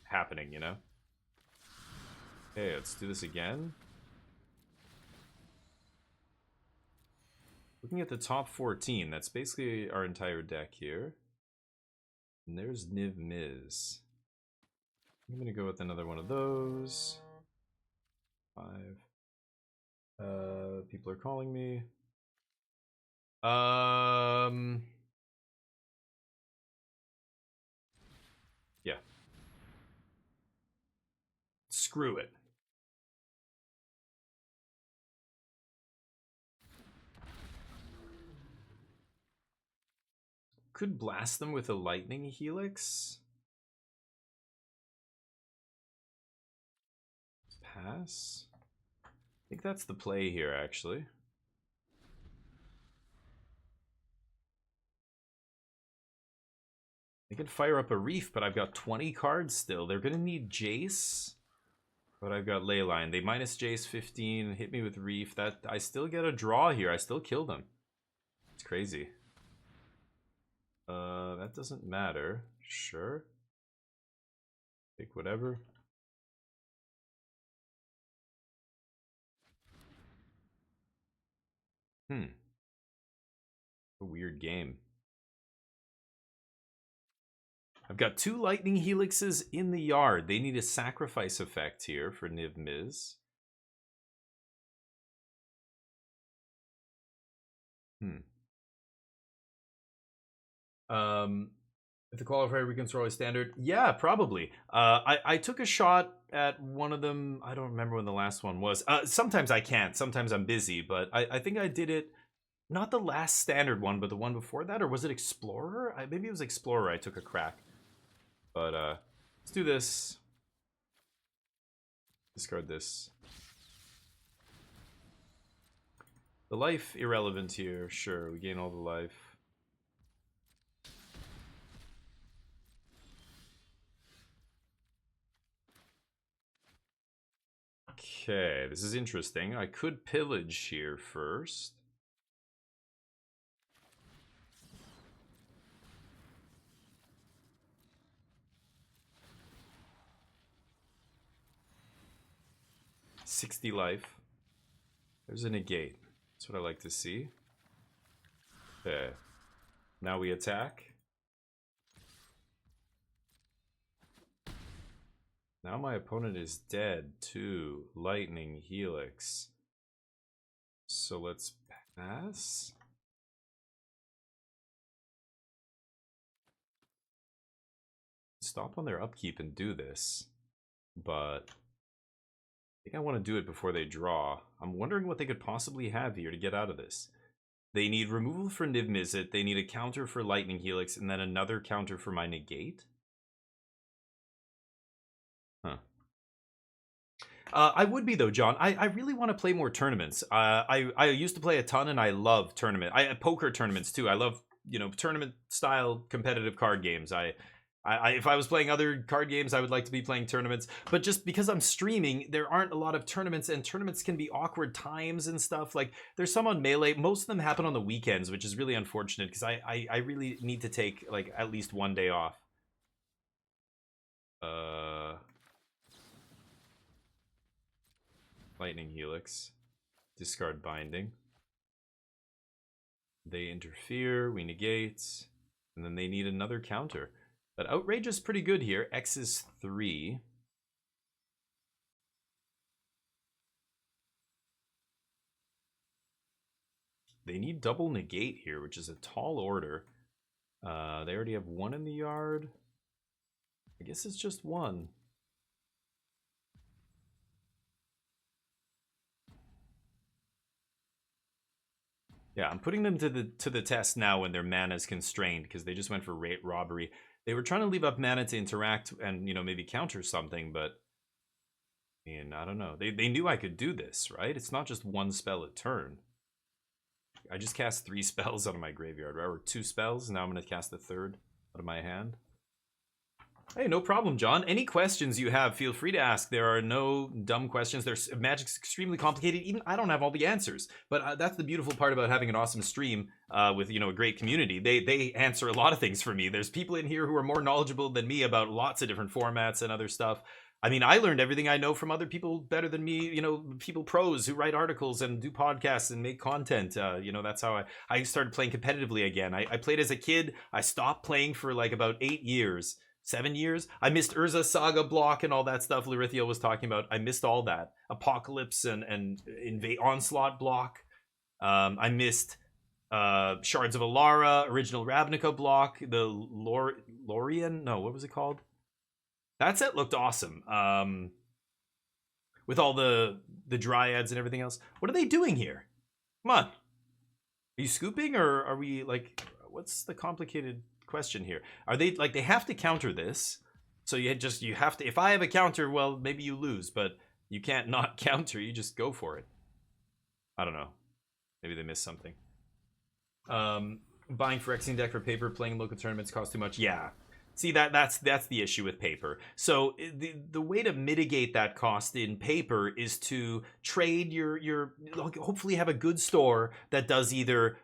happening, you know. Okay, let's do this again. Looking at the top 14, that's basically our entire deck here. And there's Niv Miz. I'm gonna go with another one of those. 5. People are calling me. Yeah. Screw it. Could blast them with a Lightning Helix. Pass. I think that's the play here, actually. They could fire up a Reef, but I've got 20 cards still. They're gonna need Jace. But I've got Leyline. They minus Jace 15, hit me with Reef. That I still get a draw here. I still kill them. It's crazy. That doesn't matter. Sure. Take whatever. A weird game. I've got 2 Lightning Helixes in the yard. They need a sacrifice effect here for Niv Miz. If the qualifier weekends are always standard, yeah, probably. I took a shot at one of them. I don't remember when the last one was. Sometimes I can't. Sometimes I'm busy. But I think I did it. Not the last standard one, but the one before that, or was it Explorer? Maybe it was Explorer. I took a crack. But let's do this. Discard this. The life irrelevant here. Sure, we gain all the life. Okay, this is interesting. I could pillage here first. $60 life. There's a negate. That's what I like to see. Okay. Now we attack. Now my opponent is dead to Lightning Helix. So let's pass. Stop on their upkeep and do this. But I think I want to do it before they draw. I'm wondering what they could possibly have here to get out of this. They need removal for Niv Mizzet, they need a counter for Lightning Helix, and then another counter for my negate. Huh. I would be though, John. I really want to play more tournaments. I used to play a ton, and I love tournament. Poker tournaments too. I love tournament style competitive card games. If I was playing other card games, I would like to be playing tournaments. But just because I'm streaming, there aren't a lot of tournaments, and tournaments can be awkward times and stuff. Like there's some on Melee. Most of them happen on the weekends, which is really unfortunate because I really need to take like at least one day off. Lightning Helix. Discard Binding. They interfere, we negate, and then they need another counter. But outrage is pretty good here. X is 3. They need double negate here, which is a tall order. They already have 1 in the yard. I guess it's just 1. Yeah, I'm putting them to the test now when their mana is constrained, because they just went for rate robbery. They were trying to leave up mana to interact and, you know, maybe counter something, but I mean, I don't know. They knew I could do this, right? It's not just 1 spell a turn. I just cast 3 spells out of my graveyard, right? Or 2 spells. Now I'm going to cast the 3rd out of my hand. Hey, no problem, John. Any questions you have, feel free to ask. There are no dumb questions. Magic's extremely complicated. Even I don't have all the answers. But that's the beautiful part about having an awesome stream with, you know, a great community. They answer a lot of things for me. There's people in here who are more knowledgeable than me about lots of different formats and other stuff. I mean, I learned everything I know from other people better than me, you know, people pros who write articles and do podcasts and make content. You know, that's how I started playing competitively again. I played as a kid. I stopped playing for like about 8 years. 7 years. I missed Urza Saga block and all that stuff Larithiel was talking about. I missed all that. Apocalypse and Onslaught block. I missed Shards of Alara, original Ravnica block, the Lorien. No, what was it called? That set looked awesome. With all the dryads and everything else. What are they doing here? Come on. Are you scooping, or are we like, what's the complicated question here? Are they like, they have to counter this, so you have to, if I have a counter, well, maybe you lose, but you can't not counter. You just go for it. I don't know, maybe they missed something. Buying Phyrexian deck for paper, playing local tournaments costs too much. Yeah, see, that's the issue with paper. So the way to mitigate that cost in paper is to trade your hopefully have a good store that does either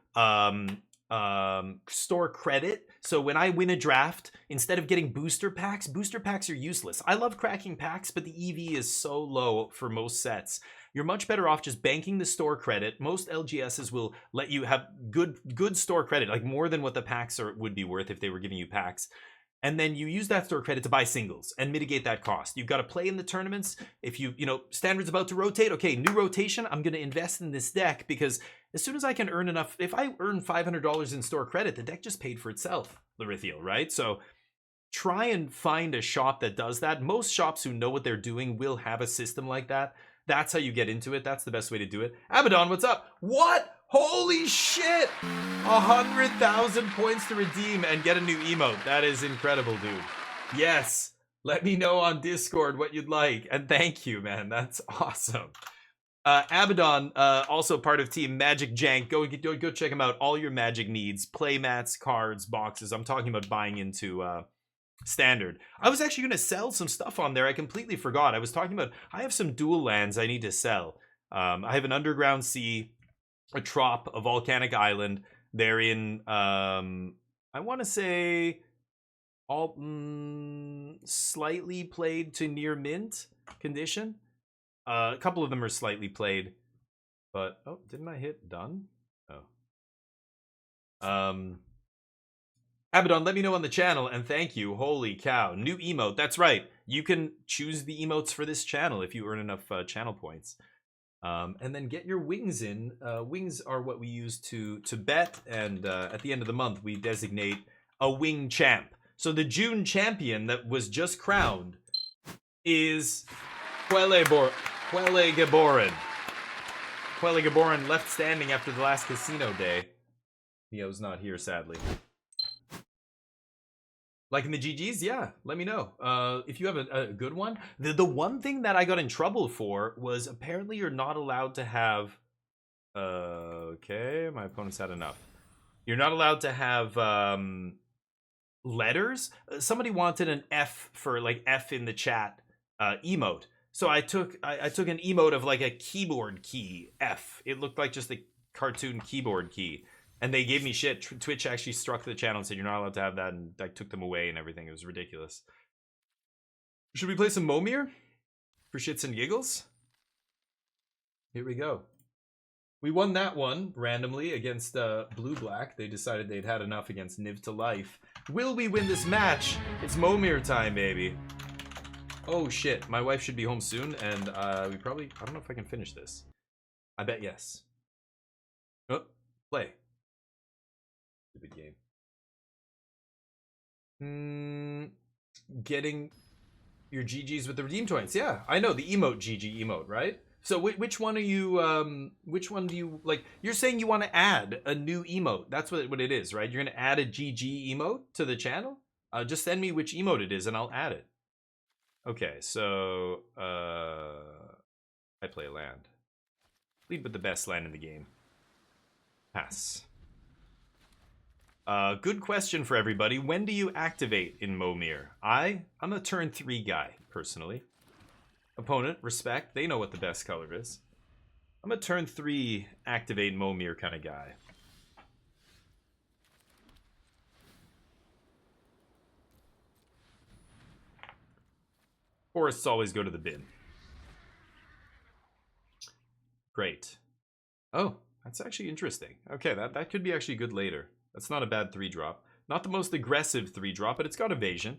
store credit. So when I win a draft, instead of getting booster packs are useless. I love cracking packs, but the EV is so low for most sets. You're much better off just banking the store credit. Most LGSs will let you have good store credit, like more than what the packs would be worth if they were giving you packs. And then you use that store credit to buy singles and mitigate that cost. You've got to play in the tournaments. If you know, Standard's about to rotate. Okay, new rotation. I'm going to invest in this deck because as soon as I can earn enough, if I earn $500 in store credit, the deck just paid for itself, Larithiel, right? So try and find a shop that does that. Most shops who know what they're doing will have a system like that. That's how you get into it. That's the best way to do it. Abaddon, what's up? What? Holy shit! 100,000 points to redeem and get a new emote. That is incredible, dude. Yes. Let me know on Discord what you'd like. And thank you, man. That's awesome. Abaddon, also part of Team Magic Jank. Go check him out. All your Magic needs. Play mats, cards, boxes. I'm talking about buying into Standard. I was actually going to sell some stuff on there. I completely forgot. I was talking about, I have some dual lands I need to sell. I have an Underground Sea, a Trop, a Volcanic Island. They're in, I want to say, all slightly played to near mint condition. A couple of them are slightly played, but oh, didn't I hit done? Oh. Abaddon, let me know on the channel, and thank you. Holy cow, new emote. That's right. You can choose the emotes for this channel if you earn enough channel points. And then get your wings in. Wings are what we use to bet, and at the end of the month, we designate a wing champ. So the June champion that was just crowned is Quelle Gaborin. Quelle Gaborin left standing after the last casino day. Neo's not here, sadly. Like in the GGs, yeah, let me know. If you have a good one. The one thing that I got in trouble for was apparently you're not allowed to have... okay, my opponent's had enough. You're not allowed to have letters. Somebody wanted an F for, like, F in the chat emote. So I took an emote of, like, a keyboard key, F. It looked like just a cartoon keyboard key. And they gave me shit. Twitch actually struck the channel and said, you're not allowed to have that, and I took them away and everything. It was ridiculous. Should we play some Momir? For shits and giggles? Here we go. We won that one randomly against Blue Black. They decided they'd had enough against Niv to Life. Will we win this match? It's Momir time, baby. Oh shit, my wife should be home soon, and we probably... I don't know if I can finish this. I bet yes. Oh, play. Stupid game. Getting your GGs with the redeem points. Yeah, I know, the emote GG emote, right? So which one are you, which one do you, like, you're saying you want to add a new emote. That's what it is, right? You're going to add a GG emote to the channel? Just send me which emote it is and I'll add it. Okay, so I play a land. Lead with the best land in the game. Pass. Good question for everybody. When do you activate in Momir? I'm a turn 3 guy, personally. Opponent, respect. They know what the best color is. I'm a turn 3 activate Momir kind of guy. Forests always go to the bin. Great. Oh, that's actually interesting. Okay, that could be actually good later. That's not a bad 3-drop. Not the most aggressive 3-drop, but it's got evasion.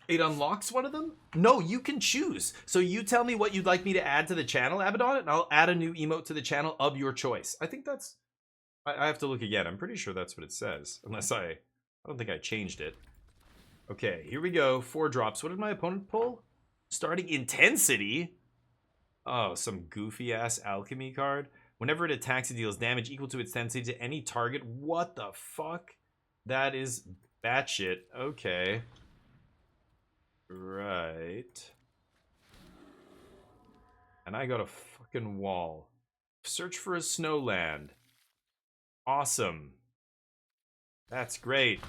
It unlocks one of them? No, you can choose. So you tell me what you'd like me to add to the channel, Abaddon, and I'll add a new emote to the channel of your choice. I think that's... I have to look again. I'm pretty sure that's what it says. Unless I don't think I changed it. Okay, here we go. 4 drops. What did my opponent pull? Starting Intensity? Oh, some goofy-ass alchemy card. Whenever it attacks, it deals damage equal to its intensity to any target. What the fuck? That is batshit. Okay. Right. And I got a fucking wall. Search for a snowland. Awesome. That's great.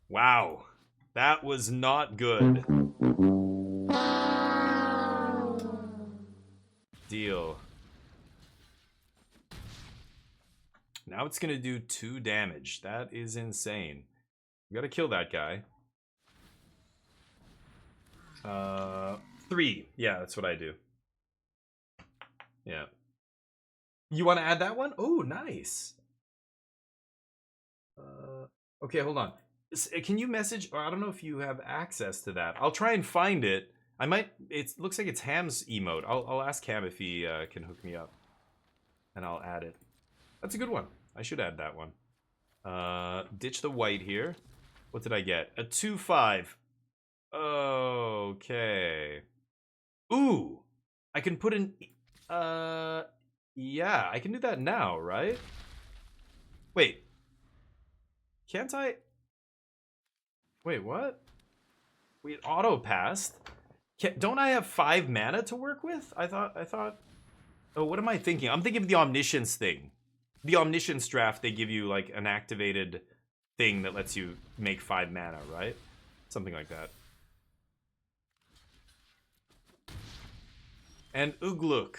Wow. That was not good. Deal. Now it's gonna do 2 damage. That is insane. We gotta kill that guy. 3. Yeah, that's what I do. Yeah. You want to add that one? Oh, nice. Okay, hold on. Can you message? Or I don't know if you have access to that. I'll try and find it. I might. It looks like it's Ham's emote. I'll ask Ham if he can hook me up, and I'll add it. That's a good one. I should add that one. Ditch the white here. What did I get? A 2/5. Okay. Ooh, I can put in. Yeah, I can do that now, right? Wait. Can't I? Wait, what? We auto passed. Don't I have 5 mana to work with? I thought. Oh, what am I thinking? I'm thinking of the Omniscience thing. The Omniscience draft, they give you like an activated thing that lets you make 5 mana, right? Something like that. And Ugluk.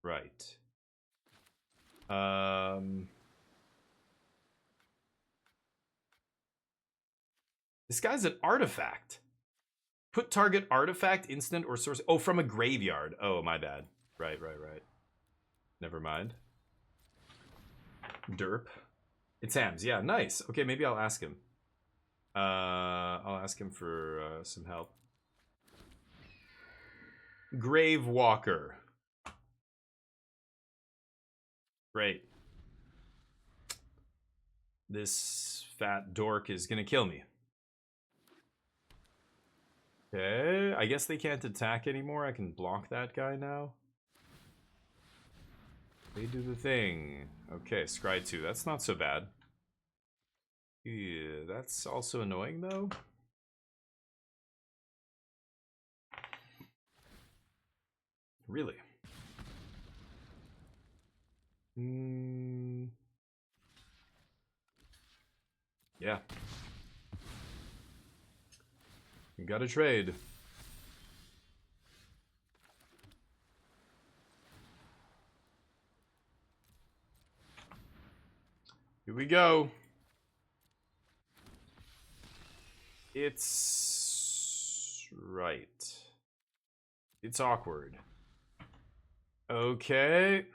Right. This guy's an artifact. Put target artifact, instant, or source. Oh, from a graveyard. Oh, my bad. Right. Never mind. Derp. It's Hams. Yeah, nice. Okay, maybe I'll ask him. I'll ask him for some help. Grave Walker. Great. This fat dork is gonna kill me. Okay, I guess they can't attack anymore. I can block that guy now. They do the thing. Okay, Scry 2. That's not so bad. Yeah, that's also annoying, though. Really? Yeah. You gotta trade. Here we go. It's right. It's awkward. Okay.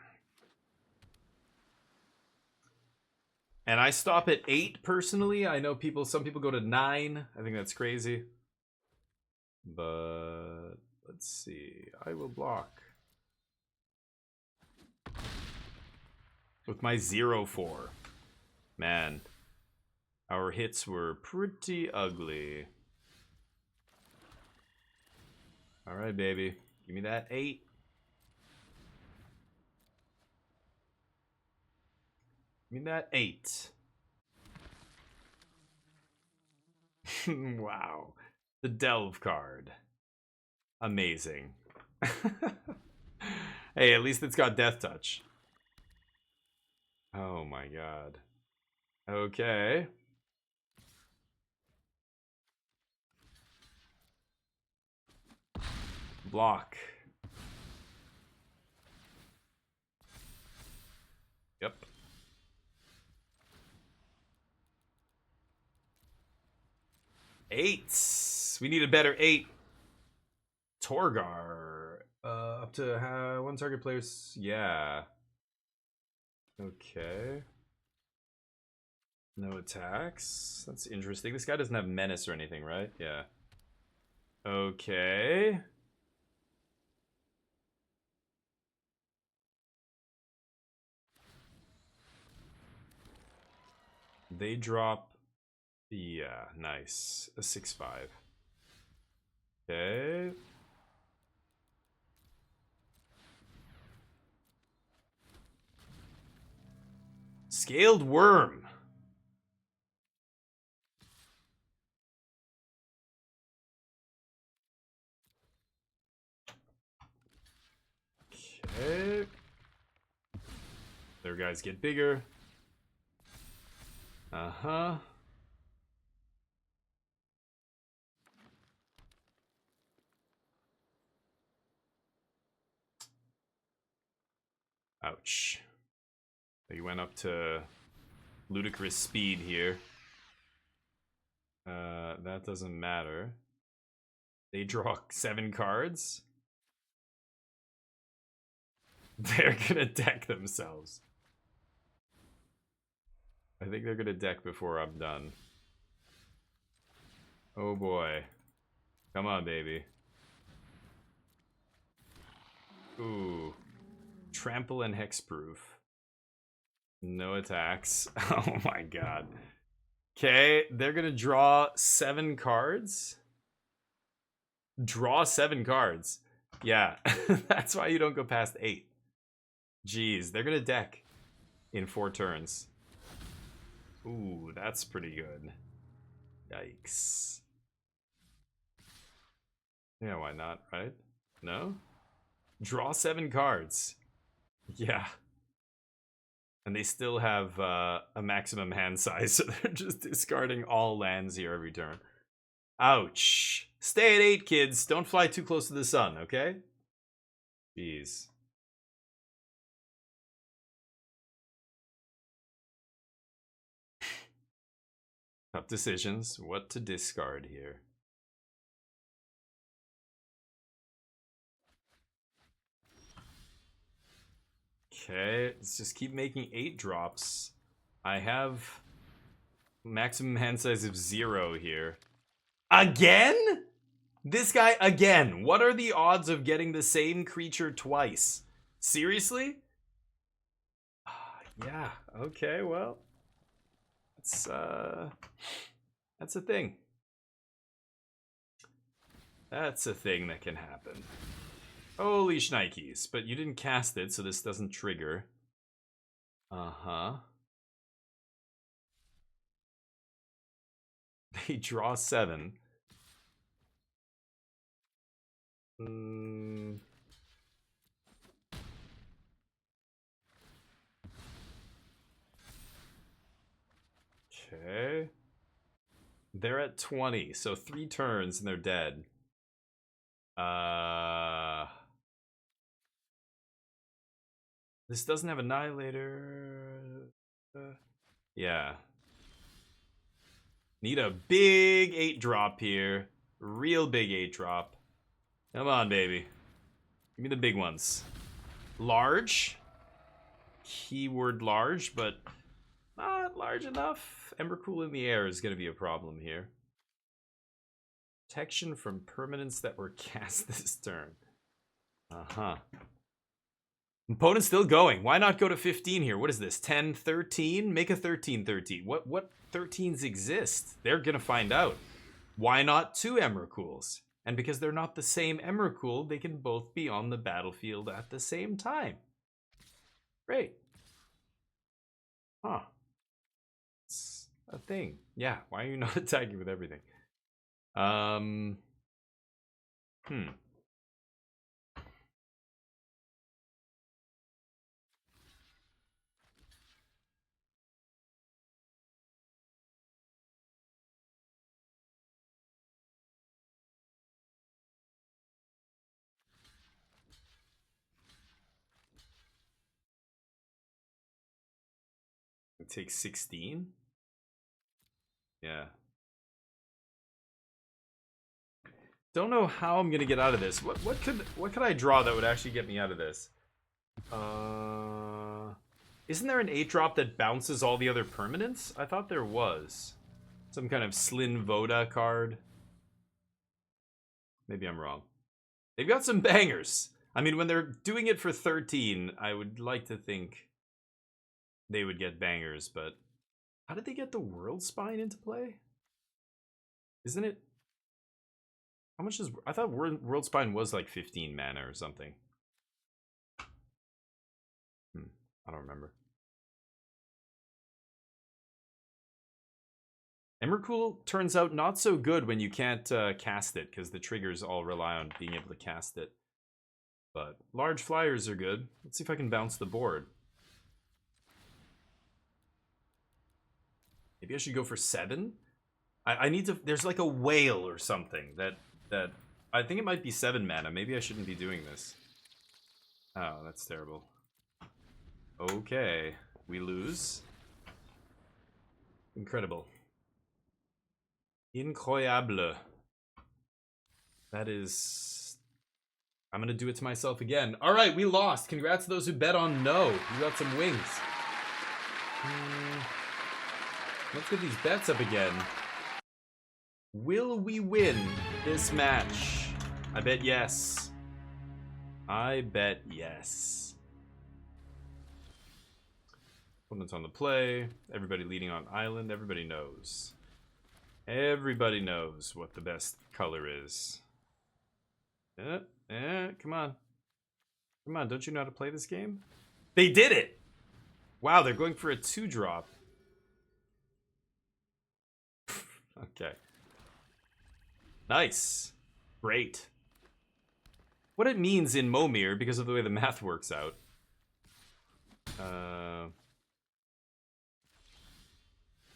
And I stop at 8 personally. I know some people go to 9. I think that's crazy. But let's see. I will block. With my 0-4. Man. Our hits were pretty ugly. Alright, baby. Give me that 8. Give me that 8. Wow. The Delve card. Amazing. Hey, at least it's got Death Touch. Oh my god. Okay. Block. Yep. Eights. We need a better 8. Torgar. Up to 1 target players. Yeah. Okay. No attacks. That's interesting. This guy doesn't have menace or anything, right? Yeah. Okay. They drop. Yeah, nice. A 6-5. Okay. Scaled Worm. Okay. Their guys get bigger. Uh-huh. Ouch. They went up to ludicrous speed here. That doesn't matter. They draw 7 cards. They're gonna deck themselves. I think they're gonna deck before I'm done. Oh boy. Come on, baby. Ooh. Trample and Hexproof. No attacks. Oh my god. Okay, they're gonna draw 7 cards. Draw 7 cards. Yeah, that's why you don't go past 8. Jeez, they're gonna deck in 4 turns. Ooh, that's pretty good. Yikes. Yeah, why not, right? No? Draw 7 cards. Yeah. And they still have a maximum hand size, so they're just discarding all lands here every turn. Ouch. Stay at 8, kids. Don't fly too close to the sun, okay? Jeez. Tough decisions. What to discard here? Okay, let's just keep making 8 drops. I have maximum hand size of 0 here. Again? This guy again. What are the odds of getting the same creature twice? Seriously? Yeah, okay, well. That's a thing. That's a thing that can happen. Holy shnikes, but you didn't cast it, so this doesn't trigger. Uh-huh. They draw 7. Okay. They're at 20, so 3 turns and they're dead. This doesn't have Annihilator. Yeah. Need a big 8 drop here. Real big 8-drop. Come on, baby. Give me the big ones. Large. Keyword large, but not large enough. Emrakul in the air is going to be a problem here. Protection from permanents that were cast this turn. Uh-huh. Opponent's still going. Why not go to 15 here? What is this? 10, 13? Make a 13-13. What 13s exist? They're going to find out. Why not 2 Emrakuls? And because they're not the same Emrakul, they can both be on the battlefield at the same time. Great. Huh. It's a thing. Yeah, why are you not attacking with everything? It takes 16? Yeah. Don't know how I'm gonna get out of this. What could I draw that would actually get me out of this? Isn't there an 8-drop that bounces all the other permanents? I thought there was. Some kind of Slyn Voda card. Maybe I'm wrong. They've got some bangers. I mean, when they're doing it for 13, I would like to think they would get bangers, but how did they get the World Spine into play? Isn't it? How much is... I thought World Spine was like 15 mana or something. I don't remember. Emrakul turns out not so good when you can't cast it, because the triggers all rely on being able to cast it. But large flyers are good. Let's see if I can bounce the board. Maybe I should go for 7? I need to... There's like a whale or something that I think it might be 7 mana. Maybe I shouldn't be doing this. Oh, that's terrible. Okay. We lose. Incredible. Incroyable. That is... I'm gonna do it to myself again. Alright, we lost. Congrats to those who bet on no. You got some wings. Let's get these bets up again. Will we win this match? I bet yes. I bet yes. Opponents on the play. Everybody leading on island. Everybody knows. Everybody knows what the best color is. Come on. Come on, don't you know how to play this game? They did it! Wow, they're going for a 2-drop. Okay. Nice. Great. What it means in Momir, because of the way the math works out.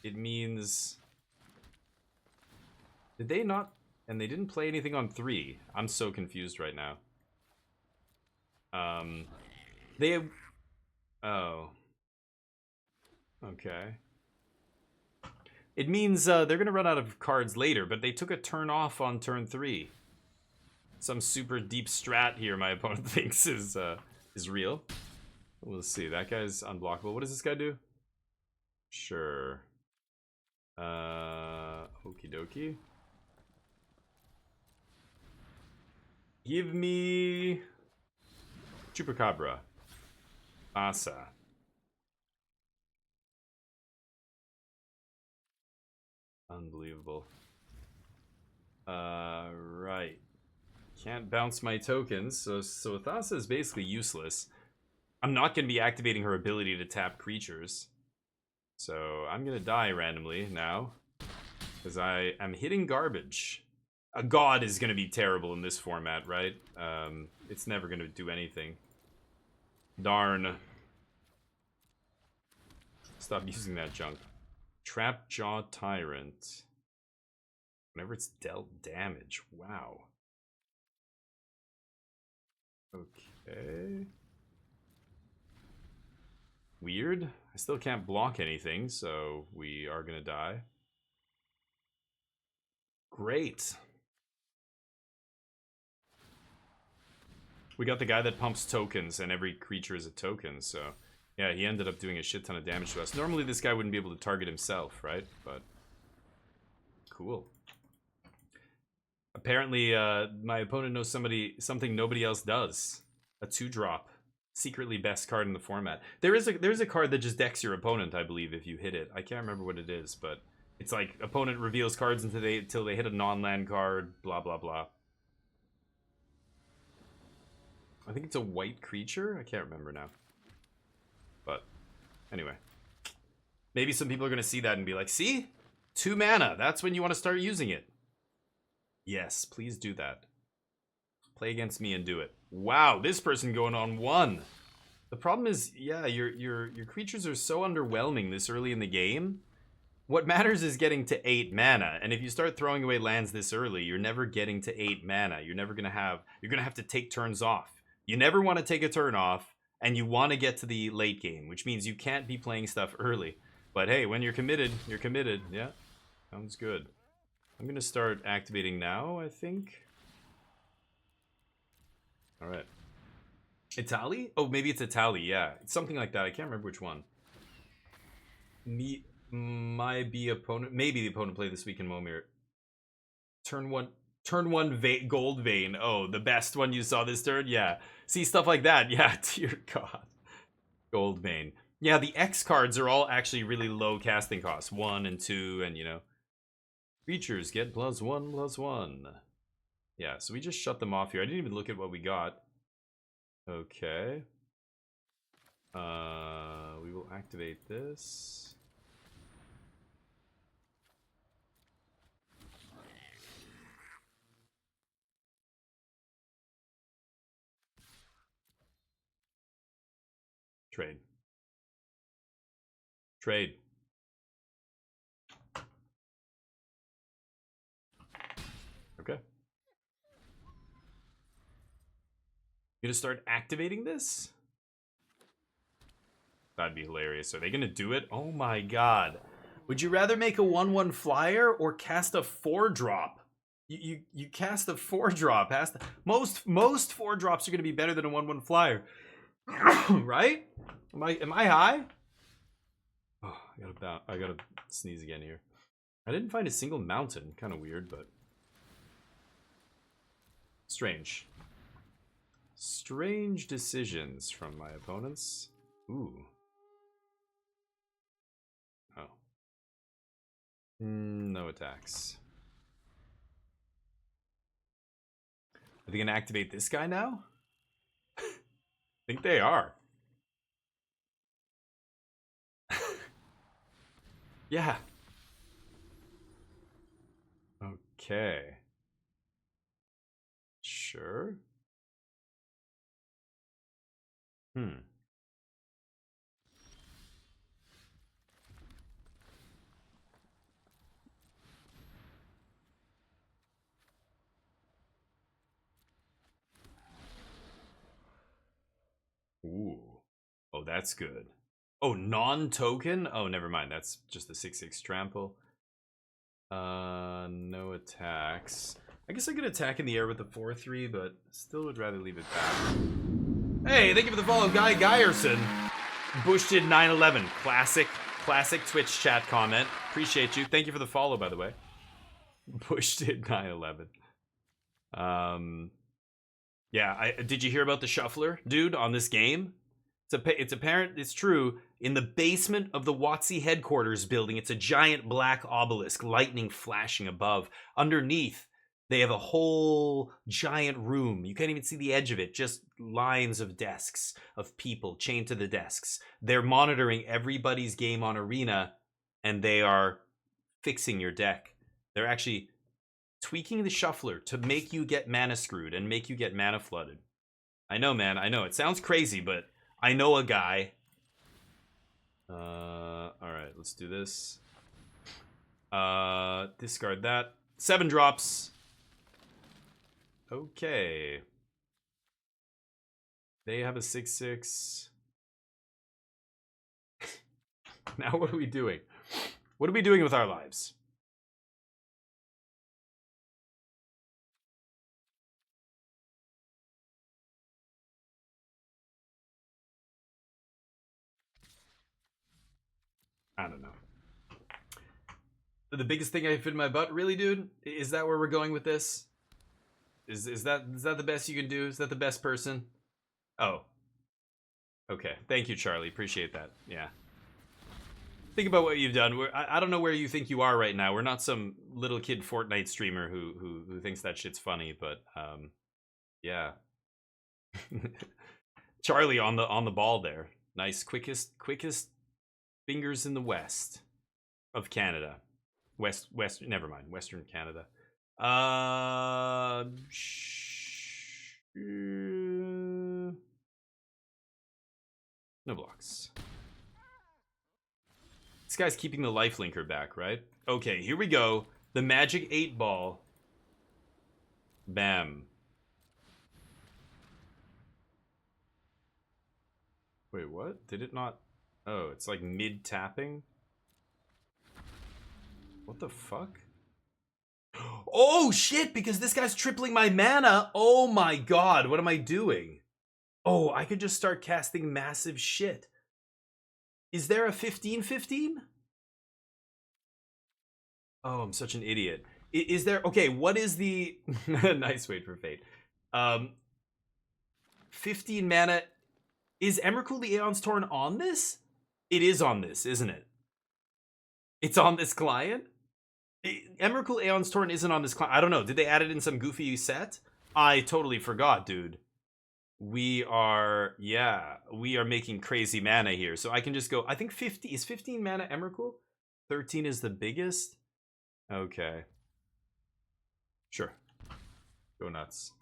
It means... Did they not... And they didn't play anything on 3. I'm so confused right now. They... Oh. Okay. It means they're going to run out of cards later, but they took a turn off on turn 3. Some super deep strat here my opponent thinks is real. We'll see. That guy's unblockable. What does this guy do? Sure. Okie dokie. Give me... Chupacabra. Asa. Unbelievable. Right. Can't bounce my tokens, so Thassa is basically useless. I'm not going to be activating her ability to tap creatures. So I'm going to die randomly now. Because I am hitting garbage. A god is going to be terrible in this format, right? It's never going to do anything. Darn. Stop using that junk. Trapjaw Tyrant. Whenever it's dealt damage. Wow. Okay. Weird. I still can't block anything, so we are gonna die. Great. We got the guy that pumps tokens, and every creature is a token, so... Yeah, he ended up doing a shit ton of damage to us. Normally this guy wouldn't be able to target himself, right? But... Cool. Apparently, my opponent knows something nobody else does. A 2-drop. Secretly best card in the format. There's a card that just decks your opponent, I believe, if you hit it. I can't remember what it is, but... It's like, opponent reveals cards until they hit a non-land card, blah blah blah. I think it's a white creature? I can't remember now. But, anyway. Maybe some people are going to see that and be like, see? 2 mana, that's when you want to start using it. Yes, please do that. Play against me and do it. Wow, this person going on 1. The problem is, yeah, your creatures are so underwhelming this early in the game. What matters is getting to 8 mana, and if you start throwing away lands this early, you're never getting to 8 mana. You're gonna have to take turns off. You never want to take a turn off, and you want to get to the late game, which means you can't be playing stuff early. But hey, when you're committed, you're committed. Yeah, sounds good. I'm gonna start activating now, I think. Alright. Itali? Oh, maybe it's Itali, yeah. It's something like that. I can't remember which one. Maybe the opponent played this week in Momir. Turn one gold vein. Oh, the best one you saw this turn? Yeah. See, stuff like that. Yeah, dear God. Gold vein. Yeah, the X cards are all actually really low casting costs. 1 and 2, and you know. Creatures get +1/+1. Yeah, so we just shut them off here. I didn't even look at what we got. Okay. We will activate this. Trade. Trade. Okay. You gonna start activating this? That'd be hilarious. Are they gonna do it? Oh my god. Would you rather make a 1/1 flyer or cast a 4-drop? You cast a 4-drop. Most 4-drops are gonna be better than a 1/1 flyer. Right? Am I high? Oh, I gotta sneeze again here. I didn't find a single mountain. Kind of weird, but strange. Strange decisions from my opponents. Ooh. Oh. No attacks. Are they gonna activate this guy now? I think they are. Yeah. Okay. Sure. Ooh. Oh, that's good. Oh, non-token? Oh, never mind. That's just the 6/6 trample. No attacks. I guess I could attack in the air with the 4/3, but still would rather leave it back. Hey, thank you for the follow, Guy Geyerson. Bush did 9/11. Classic Twitch chat comment. Appreciate you. Thank you for the follow, by the way. Bush did 9/11. Yeah, did you hear about the shuffler, dude, on this game? It's apparent, it's true. In the basement of the WotC headquarters building, it's a giant black obelisk, lightning flashing above. Underneath, they have a whole giant room. You can't even see the edge of it, just lines of desks, of people chained to the desks. They're monitoring everybody's game on Arena, and they are fixing your deck. They're actually tweaking the shuffler to make you get mana screwed and make you get mana flooded. I know, man, I know. It sounds crazy, but I know a guy. Alright, let's do this. Discard that. 7 drops. Okay. They have a 6/6. Now what are we doing? What are we doing with our lives? The biggest thing I fit in my butt? Really, dude? Is that where we're going with this? Is that the best you can do? Is that the best person? Oh. Okay. Thank you, Charlie. Appreciate that. Yeah. Think about what you've done. I don't know where you think you are right now. We're not some little kid Fortnite streamer who thinks that shit's funny, but yeah. Charlie on the ball there. Nice, quickest fingers in the west of Canada. West, never mind, Western Canada. No blocks. This guy's keeping the life linker back, right? Okay, here we go. The magic 8-ball. Bam. Wait, what? Did it not? Oh, it's like mid-tapping? What the fuck? Oh, shit, because this guy's tripling my mana. Oh my god, what am I doing? Oh, I could just start casting massive shit. Is there a 15-15? Oh, I'm such an idiot. Is there... Okay, what is the... Nice wait for fate. 15 mana... Is Emrakul the Aeon's Torn on this? It is on this, isn't it? It's on this client? Emrakul Aeon's Torn isn't on this client. I don't know. Did they add it in some goofy set? I totally forgot, dude. We are making crazy mana here. So I can just go, I think 50, is 15 mana Emrakul? 13 is the biggest? Okay. Sure. Go nuts.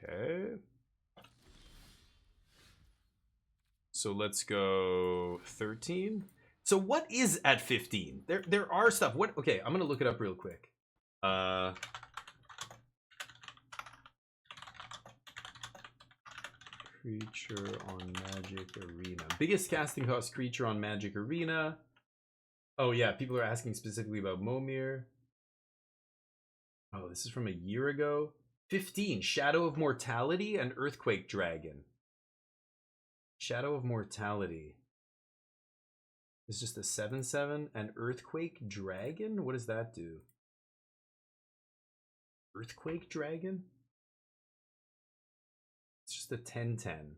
Okay. So let's go 13. So what is at 15? There are stuff. What? Okay, I'm gonna look it up real quick. Creature on Magic Arena. Biggest casting cost creature on Magic Arena. Oh yeah, people are asking specifically about Momir. Oh, this is from a year ago. 15, Shadow of Mortality and Earthquake Dragon. Shadow of Mortality. It's just a 7/7 and Earthquake Dragon? What does that do? Earthquake Dragon? It's just a 10/10.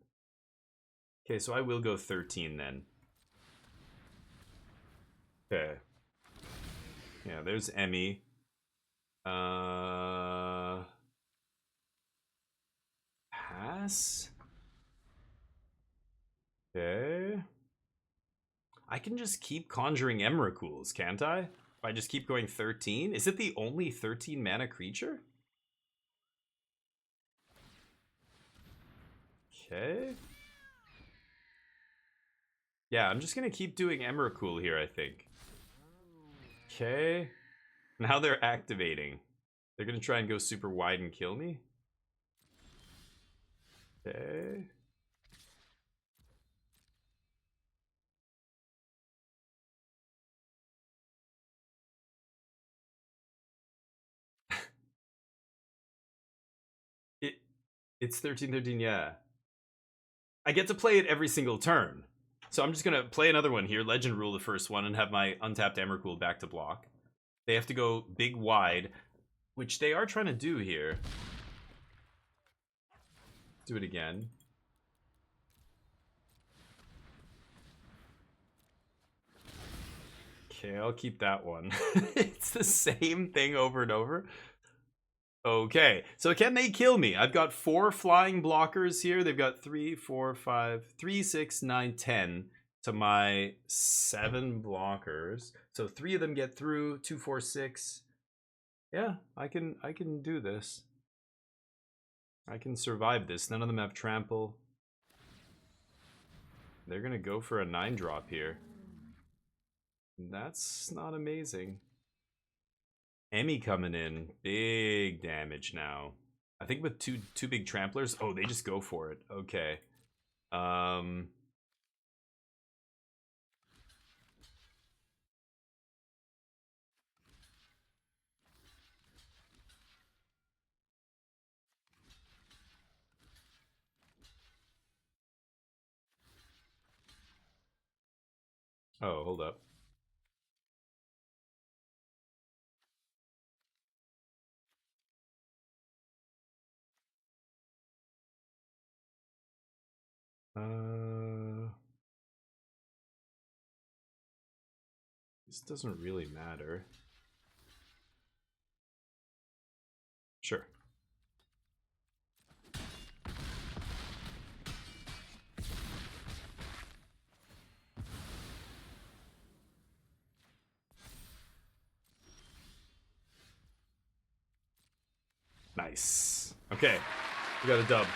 Okay, so I will go 13 then. Okay. Yeah, there's Emmy. Pass? Okay. I can just keep conjuring Emrakuls, can't I? If I just keep going 13? Is it the only 13 mana creature? Okay. Yeah, I'm just gonna keep doing Emrakul here, I think. Okay. Now they're activating. They're gonna try and go super wide and kill me? Okay. It's 13/13, yeah. I get to play it every single turn. So I'm just gonna play another one here, Legend Rule the first one, and have my untapped Emrakul back to block. They have to go big wide, which they are trying to do here. Do it again. Okay, I'll keep that one. It's the same thing over and over. Okay, so can they kill me? I've got 4 flying blockers here. They've got 3, 4, 5, 3, 6, 9, 10 to my 7 blockers. So 3 of them get through, 2, 4, 6. Yeah, I can do this. I can survive this. None of them have trample. They're gonna go for a 9-drop here. That's not amazing. Emmy coming in. Big damage now. I think with two big tramplers. Oh, they just go for it. Okay. Oh, hold up. This doesn't really matter. Sure. Nice. Okay. We got a dub.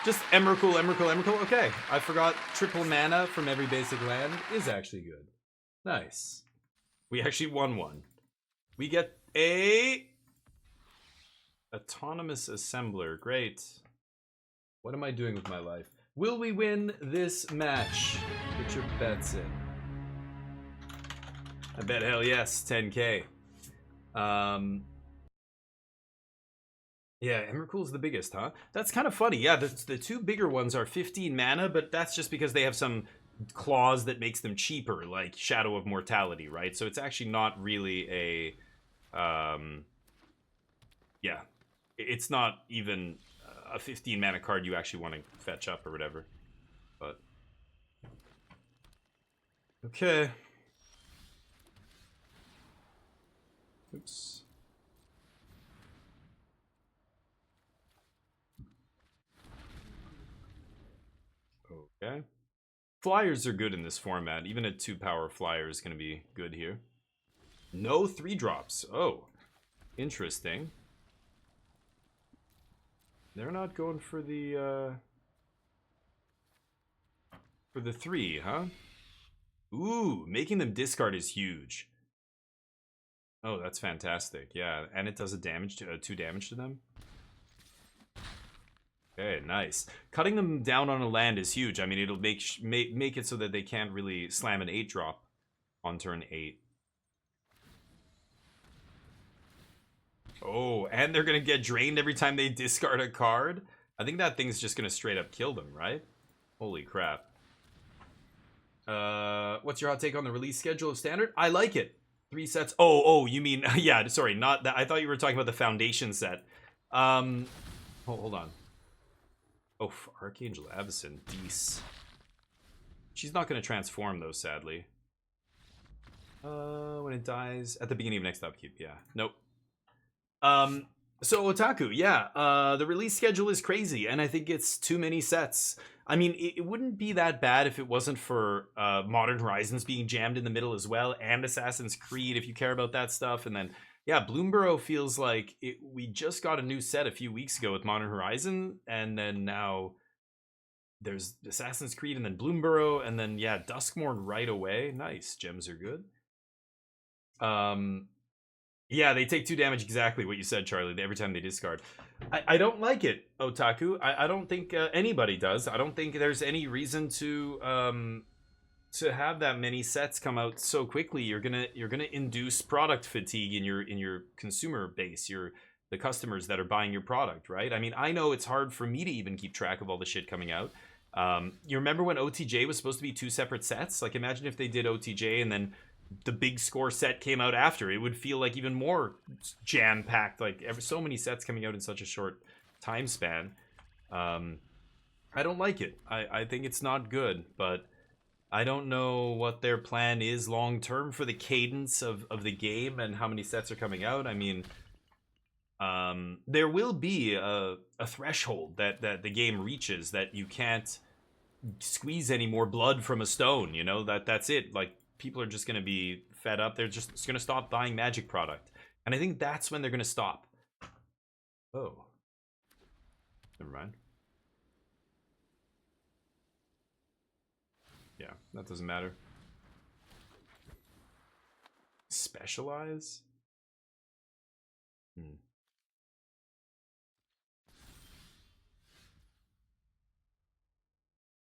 Just Emrakul, Emrakul, Emrakul. Okay. I forgot triple mana from every basic land is actually good. Nice. We actually won one. We get a autonomous assembler. Great. What am I doing with my life? Will we win this match? Put your bets in. I bet hell yes. 10k. Yeah, Emrakul's the biggest, huh? That's kind of funny. Yeah, the two bigger ones are 15 mana, but that's just because they have some clause that makes them cheaper, like Shadow of Mortality, right? So it's actually not really a... yeah, it's not even a 15 mana card you actually want to fetch up or whatever. But... okay. Oops. Okay. Flyers are good in this format. Even a 2-power flyer is going to be good here. No 3-drops. Oh, interesting. They're not going for the 3, huh? Ooh, making them discard is huge. Oh, that's fantastic. Yeah, and it does a damage to 2 damage to them. Okay, nice. Cutting them down on a land is huge. I mean, it'll make it so that they can't really slam an 8-drop on turn 8. Oh, and they're gonna get drained every time they discard a card? I think that thing's just gonna straight up kill them, right? Holy crap. What's your hot take on the release schedule of Standard? I like it. 3 sets. Oh, you mean... yeah, sorry, not that. I thought you were talking about the Foundation set. Hold on. Oh, Archangel Avacyn. Deece. She's not gonna transform, though, sadly. When it dies... at the beginning of next upkeep, yeah. Nope. So Otaku, yeah, the release schedule is crazy, and I think it's too many sets. I mean, it wouldn't be that bad if it wasn't for Modern Horizons being jammed in the middle as well, and Assassin's Creed, if you care about that stuff. And then, yeah, Bloomburrow feels like we just got a new set a few weeks ago with Modern Horizon, and then now there's Assassin's Creed, and then Bloomburrow, and then, yeah, Duskmourn right away. Nice, gems are good. Yeah, they take 2 damage, exactly what you said, Charlie, every time they discard. I don't like it, Otaku. I don't think anybody does. I don't think there's any reason to have that many sets come out so quickly. You're gonna induce product fatigue in your consumer base, the customers that are buying your product, right? I mean, I know it's hard for me to even keep track of all the shit coming out. You remember when OTJ was supposed to be 2 separate sets? Like, imagine if they did OTJ and then the big score set came out after. It would feel like even more jam-packed, like so many sets coming out in such a short time span. I don't like it. I think it's not good, but I don't know what their plan is long-term for the cadence of the game and how many sets are coming out. I mean, there will be a threshold that the game reaches that you can't squeeze any more blood from a stone, you know? That's it. Like, people are just going to be fed up. They're just going to stop buying Magic product. And I think that's when they're going to stop. Oh. Never mind. Yeah, that doesn't matter. Specialize?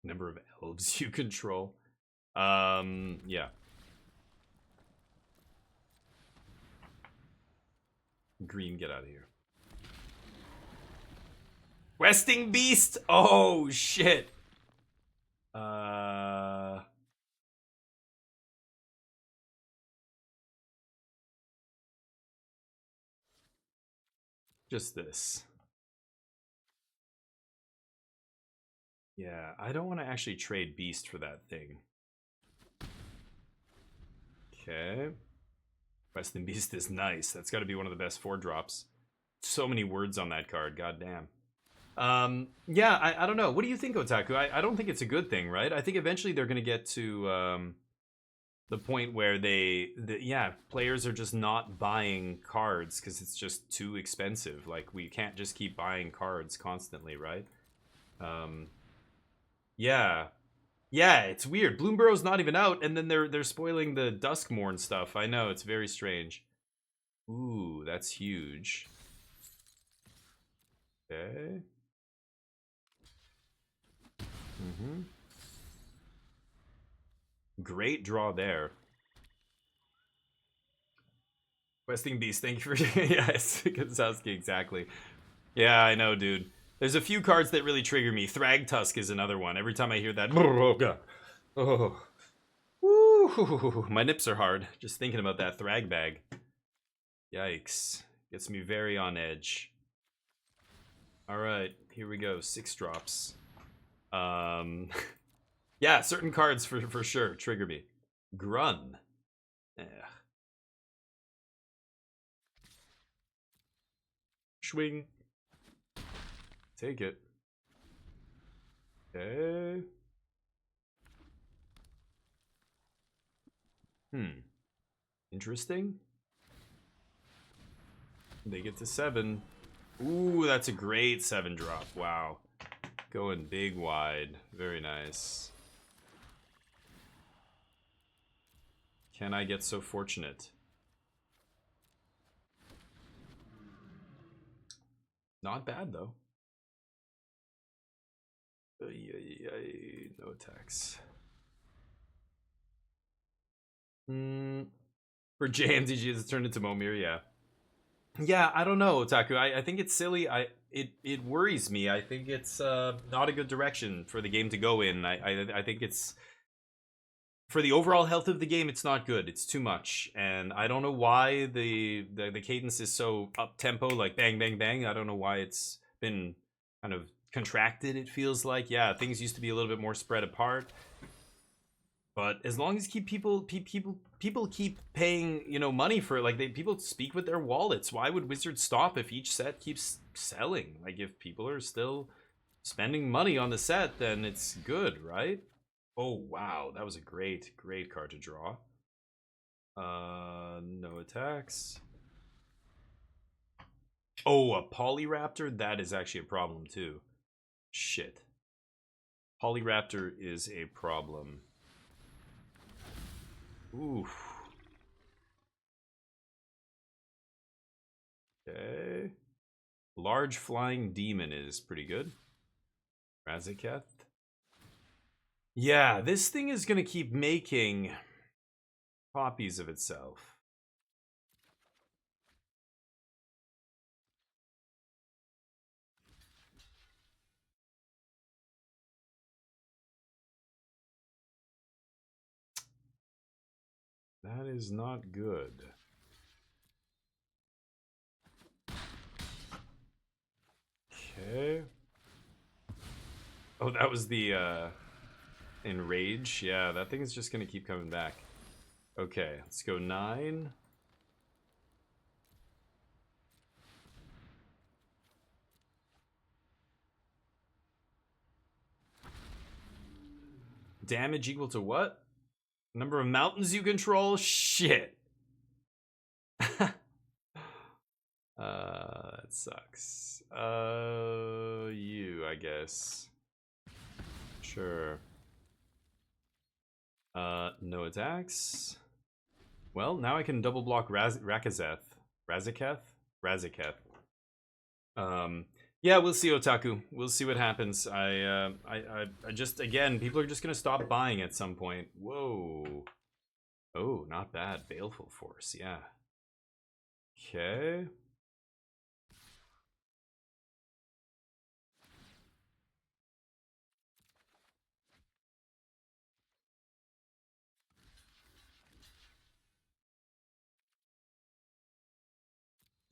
Number of elves you control. Yeah. Green, get out of here. Questing Beast! Oh, shit. just this. Yeah, I don't want to actually trade Beast for that thing. Okay. Questing Beast is nice. That's got to be one of the best 4-drops. So many words on that card, goddamn. Yeah, I don't know. What do you think, Otaku? I don't think it's a good thing, right? I think eventually they're going to get to the point where players are just not buying cards because it's just too expensive. Like, we can't just keep buying cards constantly, right? Yeah. Yeah, it's weird. Bloomburrow's not even out, and then they're spoiling the Duskmourn stuff. I know, it's very strange. Ooh, that's huge. Okay. Great draw there. Questing Beast, thank you for... yes, Kozowski, exactly. Yeah, I know, dude. There's a few cards that really trigger me. Thragtusk is another one. Every time I hear that... Oh. Woo! My nips are hard. Just thinking about that Thrag bag. Yikes. Gets me very on edge. Alright, here we go. 6 drops. Yeah, certain cards for sure trigger me. Grun. Yeah. Swing. Take it. Okay. Interesting. They get to 7. Ooh, that's a great 7-drop. Wow. Going big wide. Very nice. Can I get so fortunate? Not bad, though. No attacks. For JMTG, it's turned into Momir, yeah. Yeah, I don't know, Otaku. I think it's silly. It worries me. I think it's not a good direction for the game to go in. I think it's... For the overall health of the game, it's not good. It's too much. And I don't know why the cadence is so up-tempo, like bang, bang, bang. I don't know why it's been kind of contracted, it feels like. Yeah, things used to be a little bit more spread apart. But as long as people keep paying, you know, money for it, like people speak with their wallets. Why would Wizards stop if each set keeps selling? Like, if people are still spending money on the set, then it's good, right? Oh wow, that was a great card to draw. No attacks. Oh, a Polyraptor? That is actually a problem too. Shit. Polyraptor is a problem. Oof. Okay. Large Flying Demon is pretty good. Razaketh. Yeah, this thing is gonna keep making copies of itself. That is not good. Okay. Oh, that was the Enrage. Yeah, that thing is just gonna keep coming back. Okay, let's go 9. Damage equal to what? Number of mountains you control? Shit. That sucks. You, I guess. Sure. No attacks. Well, now I can double block Razaketh. Yeah, we'll see, Otaku. We'll see what happens. I just, again, people are just gonna stop buying at some point. Whoa. Oh, not bad. Baleful Force, yeah. Okay.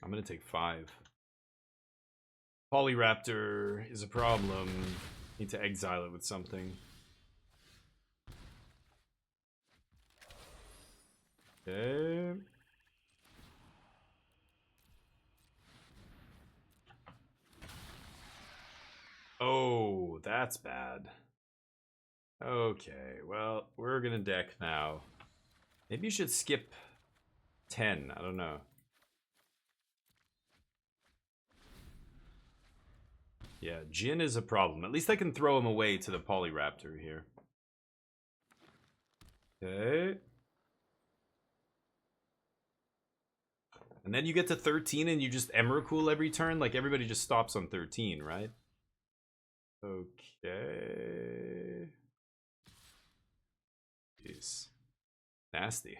I'm gonna take 5. Polyraptor is a problem. Need to exile it with something. Okay. Oh, that's bad. Okay, well, we're gonna deck now. Maybe you should skip 10, I don't know. Yeah, Jin is a problem. At least I can throw him away to the Polyraptor here. Okay. And then you get to 13 and you just Emrakul every turn? Like, everybody just stops on 13, right? Okay. Jeez. Nasty.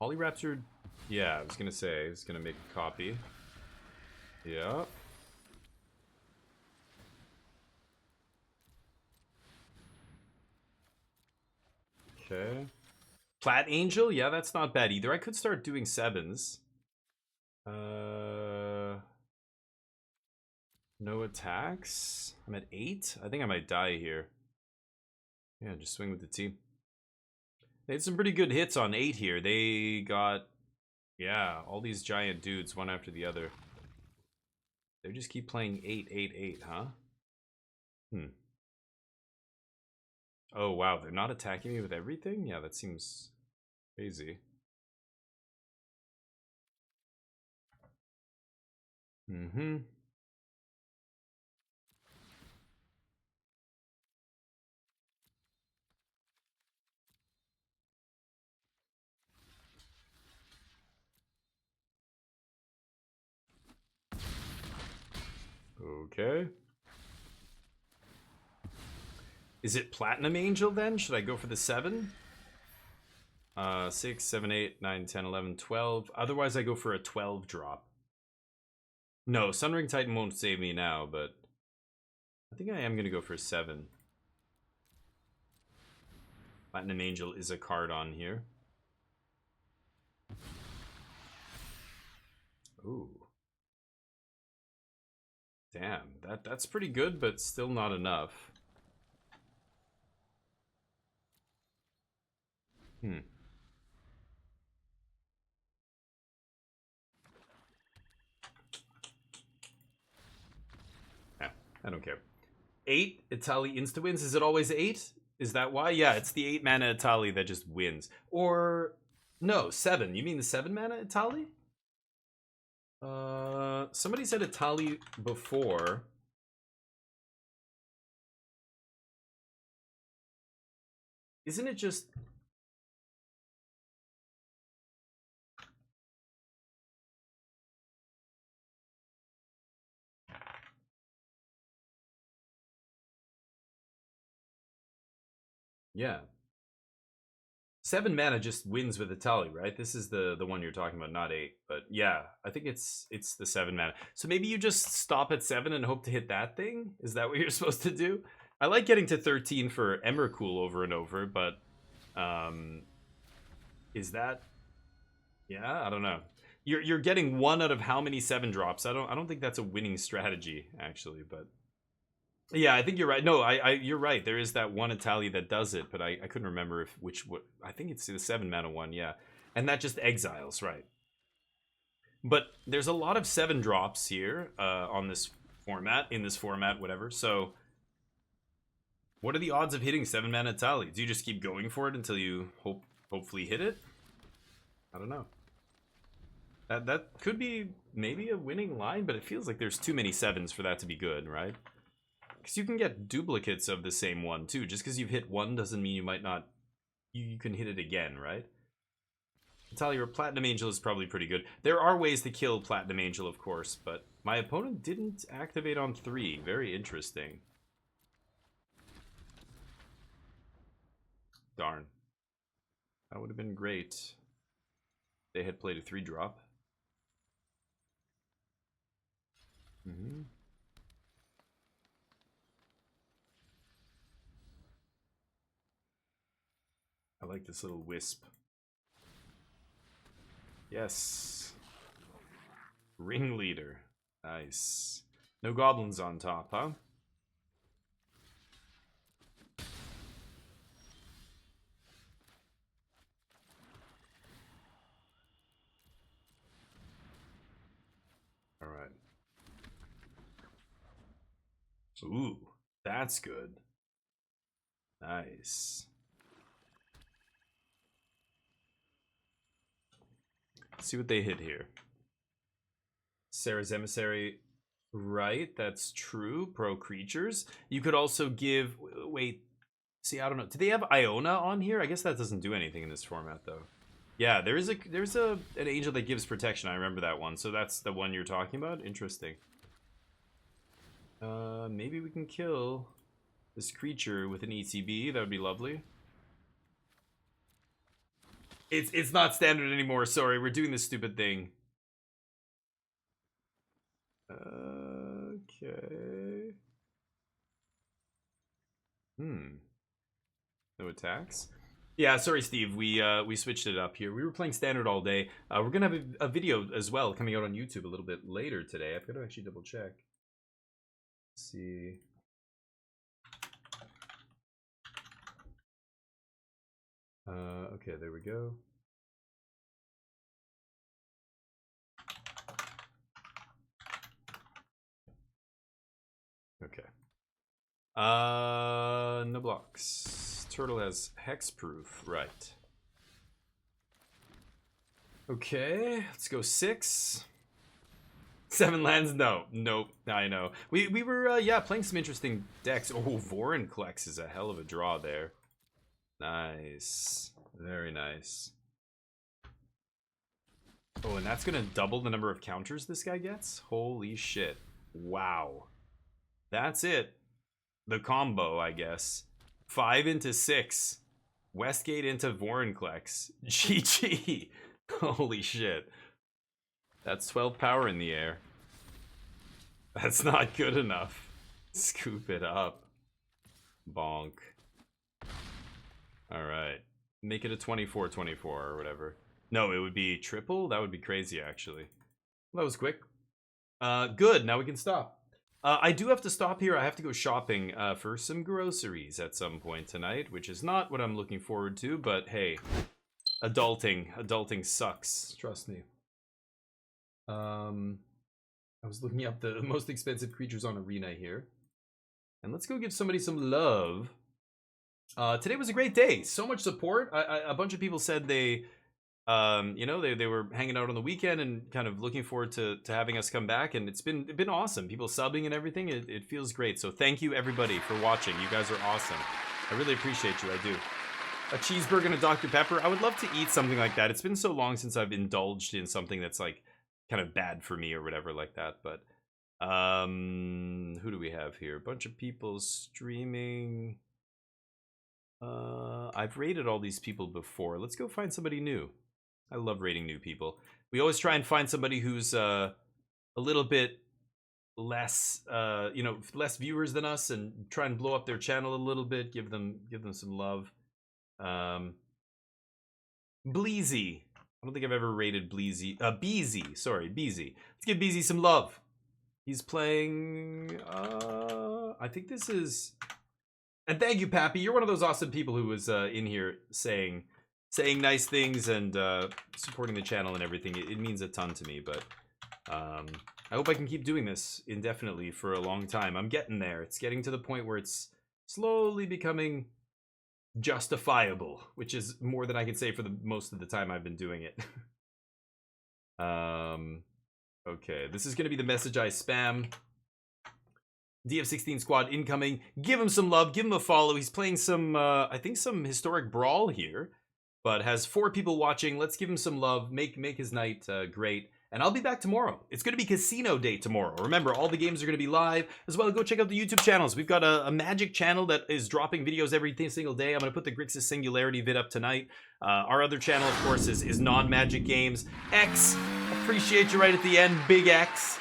Polyraptor, yeah, I was gonna say, I was gonna make a copy. Yeah. Okay. Plat Angel, yeah, that's not bad either. I could start doing 7s. No attacks. I'm at 8. I think I might die here. Yeah, just swing with the team. They had some pretty good hits on 8 here. They got, yeah, all these giant dudes one after the other. They just keep playing 8, 8, 8, huh? Oh, wow, they're not attacking me with everything? Yeah, that seems crazy. Mm-hmm. Okay. Is it Platinum Angel then? Should I go for the 7? 6, 7, 8, 9, 10, 11, 12. Otherwise, I go for a 12 drop. No, Sunring Titan won't save me now, but I think I am going to go for a 7. Platinum Angel is a card on here. Ooh. Damn, that's pretty good, but still not enough. Hmm. Yeah, I don't care. 8 Itali insta-wins. Is it always 8? Is that why? Yeah, it's the 8 mana Itali that just wins. Or, no, 7. You mean the 7 mana Itali? Somebody said Itali before. Isn't it just... Yeah. 7 mana just wins with Itali, right? This is the one you're talking about, not 8. But yeah, I think it's the 7 mana. So maybe you just stop at 7 and hope to hit that thing? Is that what you're supposed to do? I like getting to 13 for Emrakul over and over, but is that... Yeah, I don't know. You're getting 1 out of how many 7 drops? I don't think that's a winning strategy, actually, but... Yeah, I think you're right. No, you're right. There is that one Itali that does it, but I couldn't remember I think it's the 7 mana one, yeah. And that just exiles, right? But there's a lot of 7 drops here on this format, in this format, whatever. So, what are the odds of hitting 7 mana Itali? Do you just keep going for it until you hopefully hit it? I don't know. That could be maybe a winning line, but it feels like there's too many 7s for that to be good, right? Because you can get duplicates of the same one, too. Just because you've hit one doesn't mean you might not... You can hit it again, right? Natalia, Platinum Angel is probably pretty good. There are ways to kill Platinum Angel, of course, but my opponent didn't activate on 3. Very interesting. Darn. That would have been great. They had played a 3-drop. like this little wisp. Yes. Ringleader. Nice. No goblins on top, huh? Alright. Ooh, that's good. Nice. Let's see what they hit here. Sarah's Emissary. Right, that's true. Pro creatures. You could also give... Wait. See, I don't know. Do they have Iona on here? I guess that doesn't do anything in this format, though. Yeah, there's an angel that gives protection. I remember that one. So that's the one you're talking about? Interesting. Maybe we can kill this creature with an ETB. That would be lovely. It's not standard anymore. Sorry, we're doing this stupid thing. Okay. No attacks. Yeah, sorry, Steve. We switched it up here. We were playing standard all day. We're gonna have a video as well coming out on YouTube a little bit later today. I've got to actually double check. Let's see. Okay, there we go. Okay. No blocks. Turtle has hexproof, right. Okay, let's go 6. 7 lands? No. Nope. I know. We were, yeah, playing some interesting decks. Oh, Vorinclex is a hell of a draw there. Nice. Very nice. Oh, and that's gonna double the number of counters this guy gets? Holy shit. Wow. That's it. The combo, I guess. 5 into 6. Westgate into Vorinclex. GG. Holy shit. That's 12 power in the air. That's not good enough. Scoop it up. Bonk. Alright. Make it a 24-24 or whatever. No, it would be triple? That would be crazy, actually. That was quick. Good, now we can stop. I do have to stop here. I have to go shopping for some groceries at some point tonight, which is not what I'm looking forward to, but hey, adulting sucks. Trust me. I was looking up the most expensive creatures on Arena here. And let's go give somebody some love. Today was a great day. So much support. A bunch of people said they... you know, they were hanging out on the weekend and kind of looking forward to having us come back, and it's been awesome. People subbing and everything, it feels great. So thank you everybody for watching. You guys are awesome. I really appreciate you, I do. A cheeseburger and a Dr. Pepper. I would love to eat something like that. It's been so long since I've indulged in something that's like kind of bad for me or whatever like that. But who do we have here? A bunch of people streaming. I've rated all these people before. Let's go find somebody new. I love rating new people. We always try and find somebody who's a little bit less, you know, less viewers than us, and try and blow up their channel a little bit. Give them some love. Bleezy. I don't think I've ever rated Bleezy. Beezy. Sorry, Beezy. Let's give Beezy some love. He's playing. I think this is. And thank you, Pappy. You're one of those awesome people who was in here saying nice things and supporting the channel and everything. It means a ton to me, but I hope I can keep doing this indefinitely for a long time. I'm getting there. It's getting to the point where it's slowly becoming justifiable, which is more than I can say for the most of the time I've been doing it. Okay, this is going to be the message I spam. DF16 squad incoming. Give him some love. Give him a follow. He's playing some, I think some historic brawl here, but has 4 people watching. Let's give him some love. Make his night great. And I'll be back tomorrow. It's going to be casino day tomorrow. Remember, all the games are going to be live. As well, go check out the YouTube channels. We've got a Magic channel that is dropping videos every single day. I'm going to put the Grixis Singularity vid up tonight. Our other channel, of course, is non-Magic games. X, appreciate you right at the end. Big X.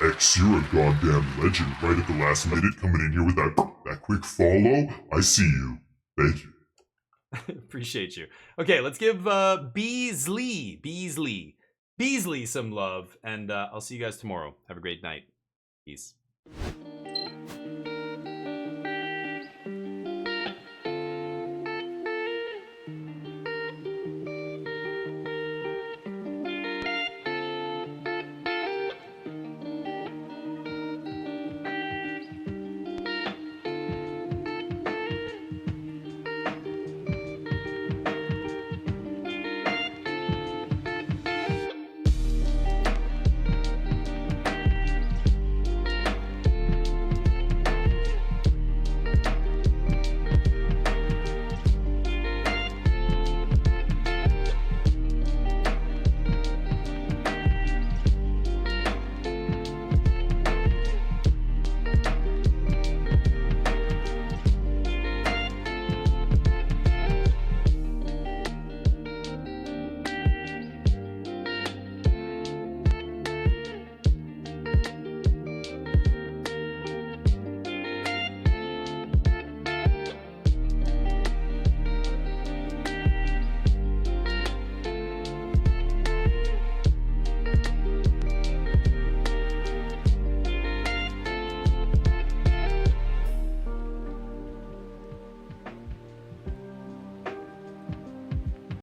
X, you're a goddamn legend right at the last minute, coming in here with that quick follow. I see you. Thank you. Appreciate you. Okay, let's give Beasley some love, and I'll see you guys tomorrow. Have a great night. Peace.